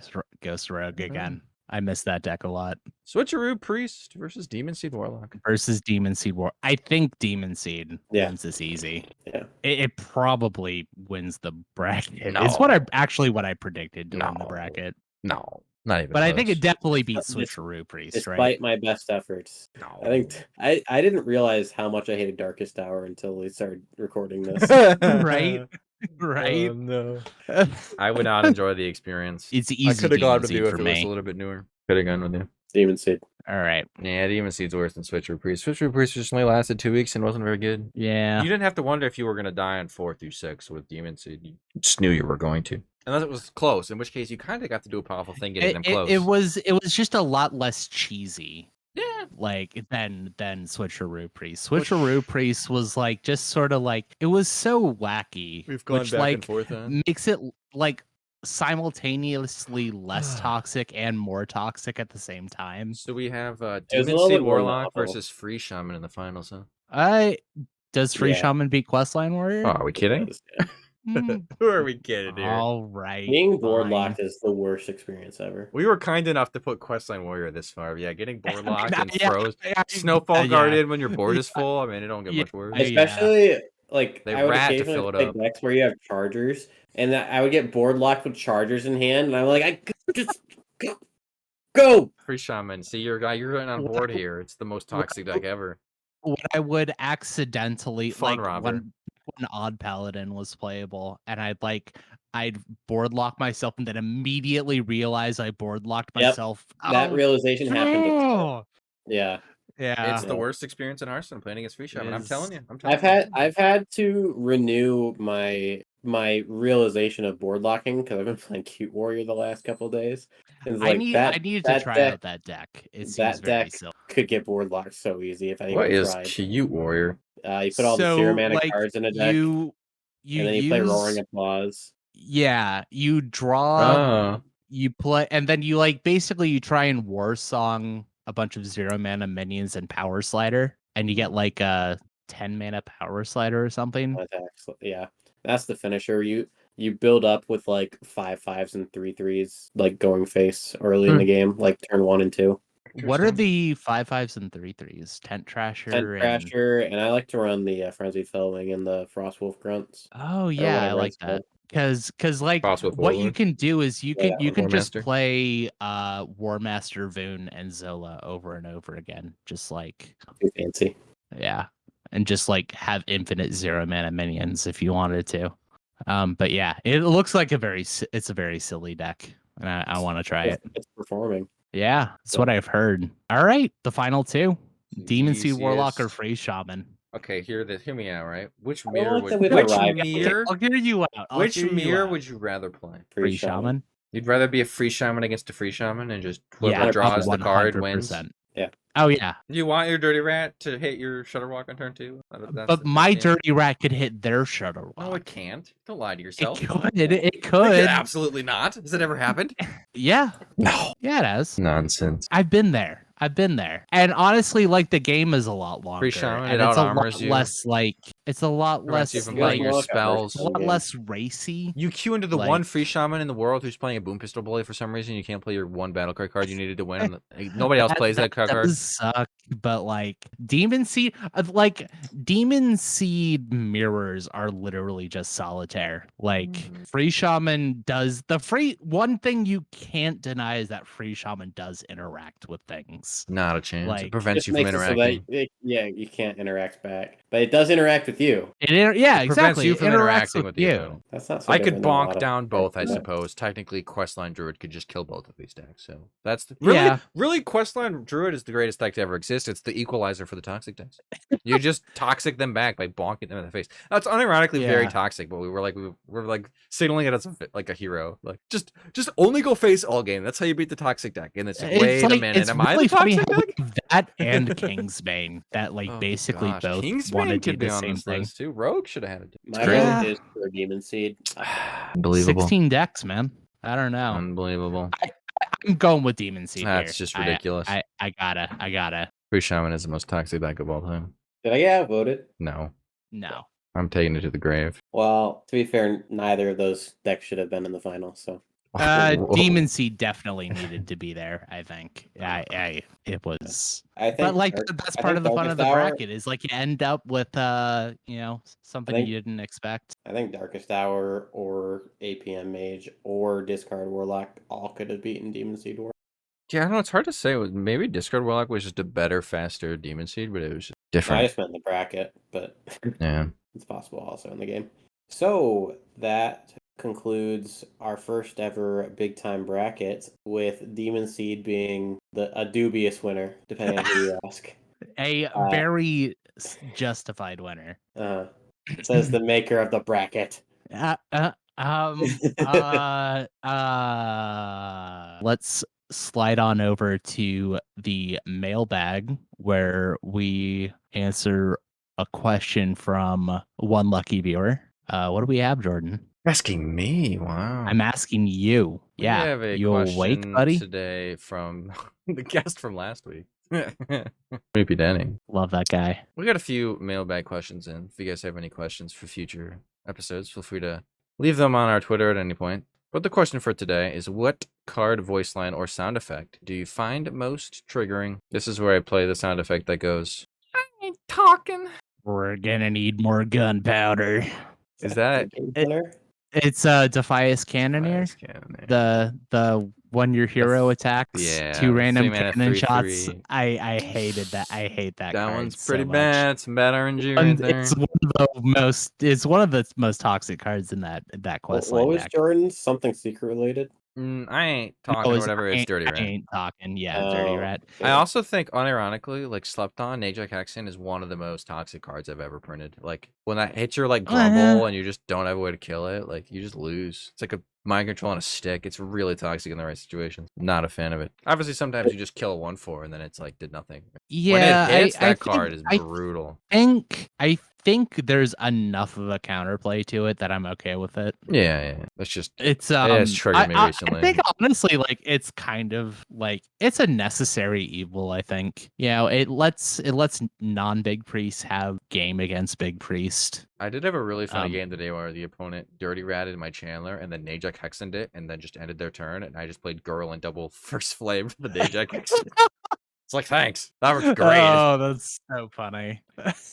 Ghost Rogue again. I miss that deck a lot. Switcheroo Priest versus Demon Seed Warlock. Versus Demon Seed War. I think Demon Seed Yeah. wins this easy. Yeah. It probably wins the bracket. No. It's what I predicted to win the No. bracket. No, not even But I think close. it definitely beats Switcheroo Priest, Despite right? my best efforts. No. I think I didn't realize how much I hated Darkest Hour until we started recording this. Right? Right? Oh, no. I would not enjoy the experience. It's easy. I could have gone Demon with Seed you if for it was me. a little bit newer. Could have gone with you. Demon Seed. All right. Yeah, Demon Seed's worse than Switcher Priest. Switcher Priest just only lasted 2 weeks and wasn't very good. Yeah. You didn't have to wonder if you were going to die on 4 through 6 with Demon Seed. You just knew you were going to. Unless it was close, in which case you kind of got to do a powerful thing getting them close. It was just a lot less cheesy. Yeah. Like than Switcheroo Priest. Switcheroo Priest was like just sort of like it was so wacky. We've gone which, back like, and forth on. makes it like simultaneously less toxic and more toxic at the same time. So we have was a Demon little Seed bit more Warlock novel. versus Free Shaman in the finals, huh? Does Free Yeah. Shaman beat Questline Warrior? Oh, are we kidding? Mm, Who are we kidding here? all right. Being board fine. locked is the worst experience ever. We were kind enough to put Questline Warrior this far. Yeah, getting board locked and Yeah, froze. yeah, Snowfall yeah. Guardian when your board is full. I mean, it don't get Yeah, much worse. I- Especially like They I would rat to occasionally fill it play up. decks where you have chargers, and I would get board locked with chargers in hand, and I'm like, I just go. Free Shaman. See, you're going on board here. It's the most toxic deck ever. When I would accidentally Fun like robber. when Odd Paladin was playable, and I'd board lock myself, and then immediately realize I board locked Yep, myself. That Oh, realization happened. no! Yeah, Yeah. It's the worst experience in Hearthstone playing against Free Shaman. I'm is- telling you. I've had to renew my realization of board locking because I've been playing Cute Warrior the last couple of days, It's I like need that. I need to that try deck, out that deck. It seems that very deck silly. could get board locked so easy if What anyone is tried. cute warrior? You put all the zero So mana like cards in a deck, you and then you play Roaring use Applause. you draw Oh, you play and then you like basically you try and war song a bunch of 0 mana minions and power slider and you get like a 10 mana power slider or something. Attacks. Yeah, that's the finisher. You build up with like 5/5s and 3/3s, like going face early in the game, like turn 1 and 2. What are the 5/5s and 3/3s? Tent Tent Trasher and Crasher, and I like to run the Frenzied Fellwing and the Frostwolf Grunts. oh Or yeah, I whatever like it's that. called. Cause like Cross with what you Warlord. can do is you Yeah, can just Warmaster. play Warmaster Voon and Zola over and over again. Just like Too fancy. yeah. And just like have infinite 0 mana minions if you wanted to. But yeah, it looks like it's a very silly deck. And I want to try it. It's performing. Yeah, that's So- what I've heard. All right, the final two. Demon Seed Warlock or Easiest. Free Shaman. Okay, hear me out, right? Which I don't mirror like would that we've which arrived at mirror I'll hear you out. which mirror would you rather play? Free Shaman? You'd rather be a free shaman against a free shaman and just whoever Yeah, draws the card wins. 100%. Yeah. Oh yeah. You want your dirty rat to hit your Shutterwalk on turn 2? But my dirty rat could hit their Shutterwalk. No, it can't. Don't lie to It yourself. could. It It could. absolutely not. Has it ever happened? Yeah. No. Yeah, it has. Nonsense. I've been there. And honestly, like the game is a lot longer. Free shaman, and it it's a out-armors lot you. less like it's a lot Prevents less you from Like- playing your Look, spells. a lot game. less racy. You queue into the Like- one free shaman in the world who's playing a boom pistol bully for some reason. You can't play your one battle card you needed to win. Nobody else plays that card. does suck, but like Demon Seed mirrors are literally just solitaire. Like Free Shaman does one thing you can't deny is that Free Shaman does interact with things. Not a chance. Like, it prevents Just you from makes it so interacting. that you can't interact back, but it does interact with you. Yeah, It prevents exactly. you It from interacts interacting with the you. opponent. That's not. So I could different than a lot bonk of down both, I decks. suppose. Technically, Questline Druid could just kill both of these decks. So that's Yeah. really Questline Druid is the greatest deck to ever exist. It's the equalizer for the toxic decks. You just toxic them back by bonking them in the face. That's unironically very Yeah. toxic, but we're like signaling it as like a hero. Like just only go face all game. That's how you beat the toxic deck. And it's like, wait a minute, it's am I really the funny toxic how deck? we have that and Kingsbane that like Oh, basically gosh. both Kingsbane want to do could be the on same this thing. list too. Rogue should have had it. My crazy. vote is for Demon Seed. Unbelievable. 16 decks, man. I don't know. Unbelievable. I'm going with Demon Seed That's here. just ridiculous. I gotta. Free Shaman is the most toxic deck of all time. Did I get outvoted? No. No. I'm taking it to the grave. Well, to be fair, neither of those decks should have been in the final. So Whoa. Demon Seed definitely needed to be there, I think. It was I think. but like Dark- that's I part think of the fun of the Darkest Hour- bracket is like you end up with something think- you didn't expect. I think Darkest Hour or APM Mage or Discard Warlock all could have beaten Demon Seed War. Yeah, I don't know. It's hard to say. Maybe Discard Warlock was just a better, faster Demon Seed, but it was just I different. just meant in the bracket, but Yeah. it's possible also in the game. So that concludes our first ever big time bracket, with Demon Seed being a dubious winner, depending on who you ask. A very justified winner. Says the maker of the bracket. Let's slide on over to the mailbag where we answer a question from one lucky viewer. What do we have, Jordan? Asking me. Wow. I'm asking you. We Yeah, have a you awake, question buddy? today from the guest from last week. Creepy Danny. Love that guy. We got a few mailbag questions in. If you guys have any questions for future episodes, feel free to leave them on our Twitter at any point. But the question for today is, what card, voice line, or sound effect do you find most triggering? This is where I play the sound effect that goes, I ain't talking. We're gonna need more gunpowder. Is that the game winner? It's Defias Cannoneer. Defias Cannoneer. The when your hero attacks yeah, 2 random 3-mana, cannon 3/3. shots. I hated that. I hate that. That card one's so pretty much. bad. Some bad RNG And right there. it's one of the most toxic cards in that What quest line was deck. Jordan's? Something secret related? I ain't No, talking or whatever. It's Dirty I Rat. ain't talking. Yeah, Dirty Oh, Rat. I yeah. also think, unironically, like Slept On, Najak Hexen is one of the most toxic cards I've ever printed. Like when that hits your like Grumble and you just don't have a way to kill it, like you just lose. It's like a mind control on a stick. It's really toxic in the right situations. Not a fan of it. Obviously, sometimes you just kill a 1/4 and then it's like did nothing. When Yeah, it hits, I that think card is brutal. I think there's enough of a counterplay to it that I'm okay with it. Yeah. That's just It's it has triggered me I recently. think honestly, like it's kind of like it's a necessary evil. I think it lets non-big priest have game against big priest. I did have a really funny Um, game today where the opponent dirty ratted my Chandler and then Najak Hexened it and then just ended their turn and I just played Girl and double first flame for the Najak Hexen. It's like, thanks. That works great. Oh, that's so funny.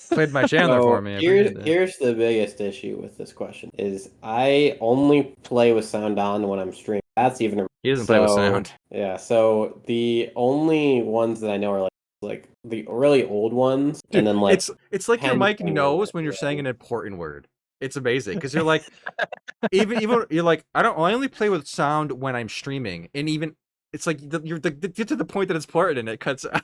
Played my Chandler for me. I appreciate that. Here's the biggest issue with this question is I only play with sound on when I'm streaming. That's even He doesn't play with sound. Yeah, so the only ones that I know are like the really old ones, Dude, and then like it's like your pen mic finger, knows when you're saying an important word. It's amazing because you're like, even you're like, I only play with sound when I'm streaming, and even it's like get to the point that it's important and it cuts out.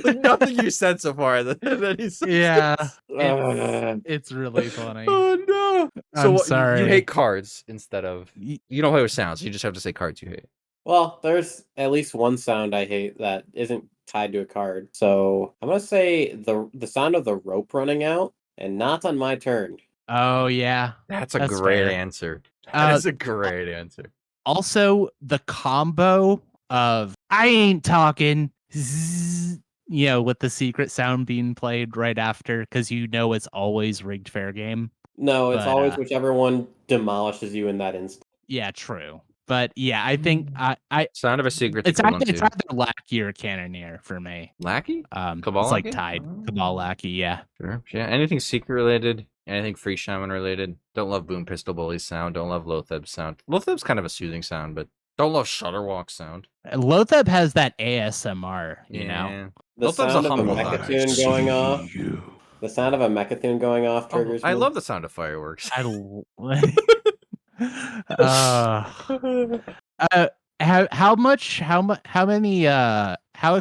Like nothing you said so far. Then he says, Yeah, Uh, it's really funny. oh no! So I'm what, sorry. you hate cards instead of you don't play with sounds. You just have to say cards you hate. well, there's at least one sound I hate that isn't tied to a card. So I'm gonna say the sound of the rope running out and not on my turn. Oh yeah, That's a That's great fair. answer. That is a great answer. Also, the combo of I ain't talking, zzz, with the secret sound being played right after, because it's always rigged fair game. No, it's But, always whichever one demolishes you in that instant. Yeah, true. But yeah, I think I Sound of a secret's it's equivalent either to Lackey or Cannoneer for me. Lackey. Cabal It's like Lackey? tied. Cabal Lackey, yeah. Sure. Yeah. Anything secret related. Anything free shaman related. Don't love Boom Pistol Bully's sound. Don't love Lotheb's sound. Lotheb's kind of a soothing sound, but don't love Shutterwalk's sound. Lotheb has that ASMR, you know. The Lotheb's sound a of a humble Mechatune guy. going off. The sound of a Mechatune going off triggers I me. love the sound of fireworks. uh, how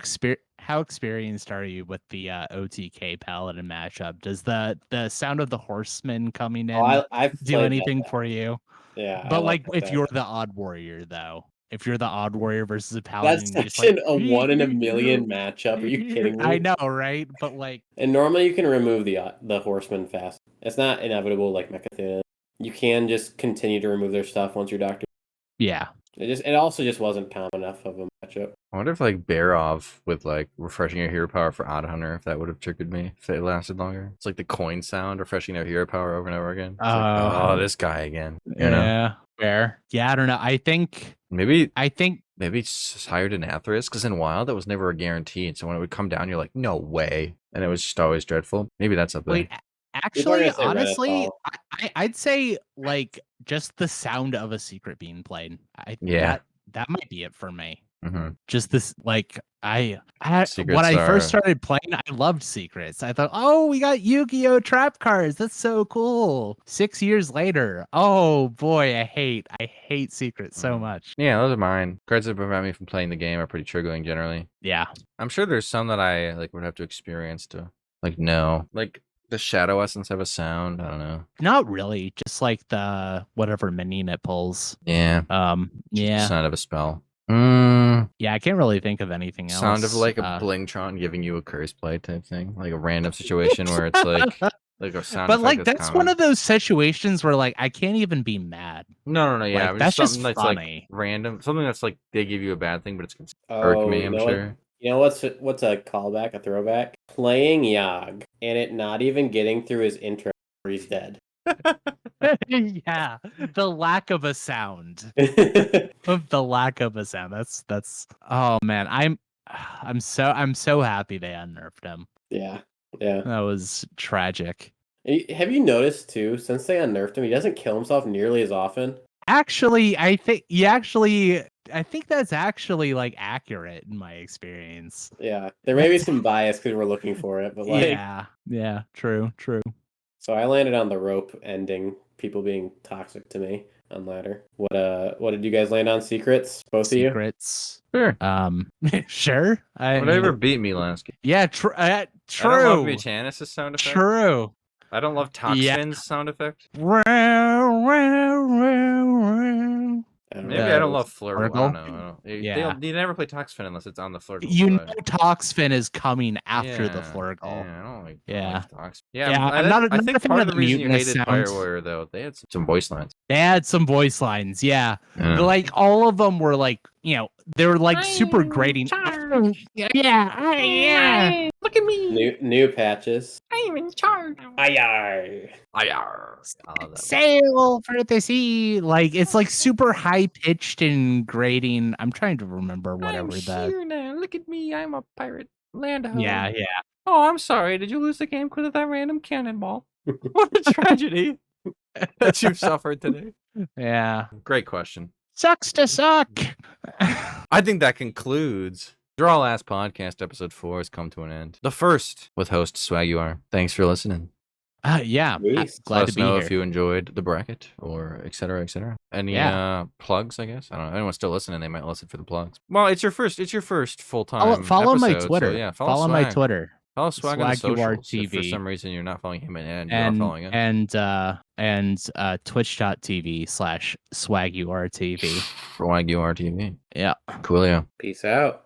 experienced are you with the OTK Paladin matchup? Does the sound of the horseman coming in I've do played anything that. for you? Yeah, But like if you're the odd warrior though, if you're the odd warrior versus a paladin, that's you're just a 1 in a million matchup. Are you kidding me? I know, right? But like, And normally you can remove the horseman fast. It's not inevitable like Mechatune. You can just continue to remove their stuff once you're doctor. yeah. It also just wasn't common enough of a matchup. I wonder if like Barov with like refreshing your hero power for Odd Hunter, if that would have triggered me if it lasted longer. It's like the coin sound refreshing their hero power over and over again. It's like, oh, this guy again. You know? Fair. Yeah, I don't know. I think maybe it's higher than Atheris because in Wild that was never a guarantee. And so when it would come down, you're like, no way. And it was just always dreadful. Maybe that's up there. Wait, actually, honestly, I'd say like just the sound of a secret being played. That might be it for me. Mm-hmm. Just this, like when I first started playing, I loved secrets. I thought, oh, we got Yu-Gi-Oh trap cards. That's so cool. 6 years later, oh boy, I hate secrets so much. Yeah, those are mine. Cards that prevent me from playing the game are pretty triggering generally. Yeah, I'm sure there's some that I like would have to experience to like know. Like the Shadow Essence have a sound. I don't know. Not really. Just like the whatever minion it pulls. Yeah. Yeah. The sound of a spell. Yeah, I can't really think of anything else. Sound of like a Blingtron giving you a curse play type thing, like a random situation where it's like a sound. But like that's one of those situations where like I can't even be mad. No. Yeah, like, that's just that's funny. Like random, something that's like they give you a bad thing, but it's irk me. I'm sure. You know what's a callback, a throwback? Playing Yogg and it not even getting through his intro, he's dead. Yeah, the lack of a sound. The lack of a sound. That's. Oh man, I'm so happy they unnerfed him. Yeah. That was tragic. Have you noticed too? Since they unnerfed him, he doesn't kill himself nearly as often. Actually, I think that's actually like accurate in my experience. Yeah, there may be some bias because we're looking for it, but like, yeah, true. So I landed on the rope ending, people being toxic to me on ladder. What what did you guys land on? Secrets, both Secrets. Sure. Sure. Whatever beat me last game. Yeah, true. I don't love Buchanan's sound effect. True. I don't love Toxfin's sound effect. Maybe I don't love Flurgle. I don't know. Yeah. You never play Toxfin unless it's on the Flurgle. You know Toxfin is coming after the Yeah, Flurgle. I don't like Toxfin. I'm not I think a fan part of of the the reason you mutinous hated Fire sounds. Warrior, though, they had some voice lines. They had some voice lines, yeah. Yeah. Like all of them were like, they were like super grating. Yeah. Look at me. New patches. I'm in charge. Aye. Sail for the sea. Like it's like super high pitched and grating. I'm trying to remember whatever that. Here now. Look at me. I'm a pirate. Land ho. Yeah. Oh, I'm sorry. Did you lose the game because of that random cannonball? What a tragedy that you've suffered today. Yeah. Great question. Sucks to suck. I think that concludes Draw Last Podcast. Episode 4 has come to an end. The first with host Swaguar. Thanks for listening. Yeah. Peace. Glad Let to us be know here. if you enjoyed the bracket or et cetera, et cetera. Any plugs, I guess? I don't know. Anyone's still listening, they might listen for the plugs. Well, it's your first full-time Follow my episode, Twitter. so yeah, follow my Swag. Twitter. Follow Swag on the Swaguar socials. If for TV. some reason you're not following him and you're not following us. And twitch.tv/SwagURTV. For Swag TV. Yeah. Coolio. Peace out.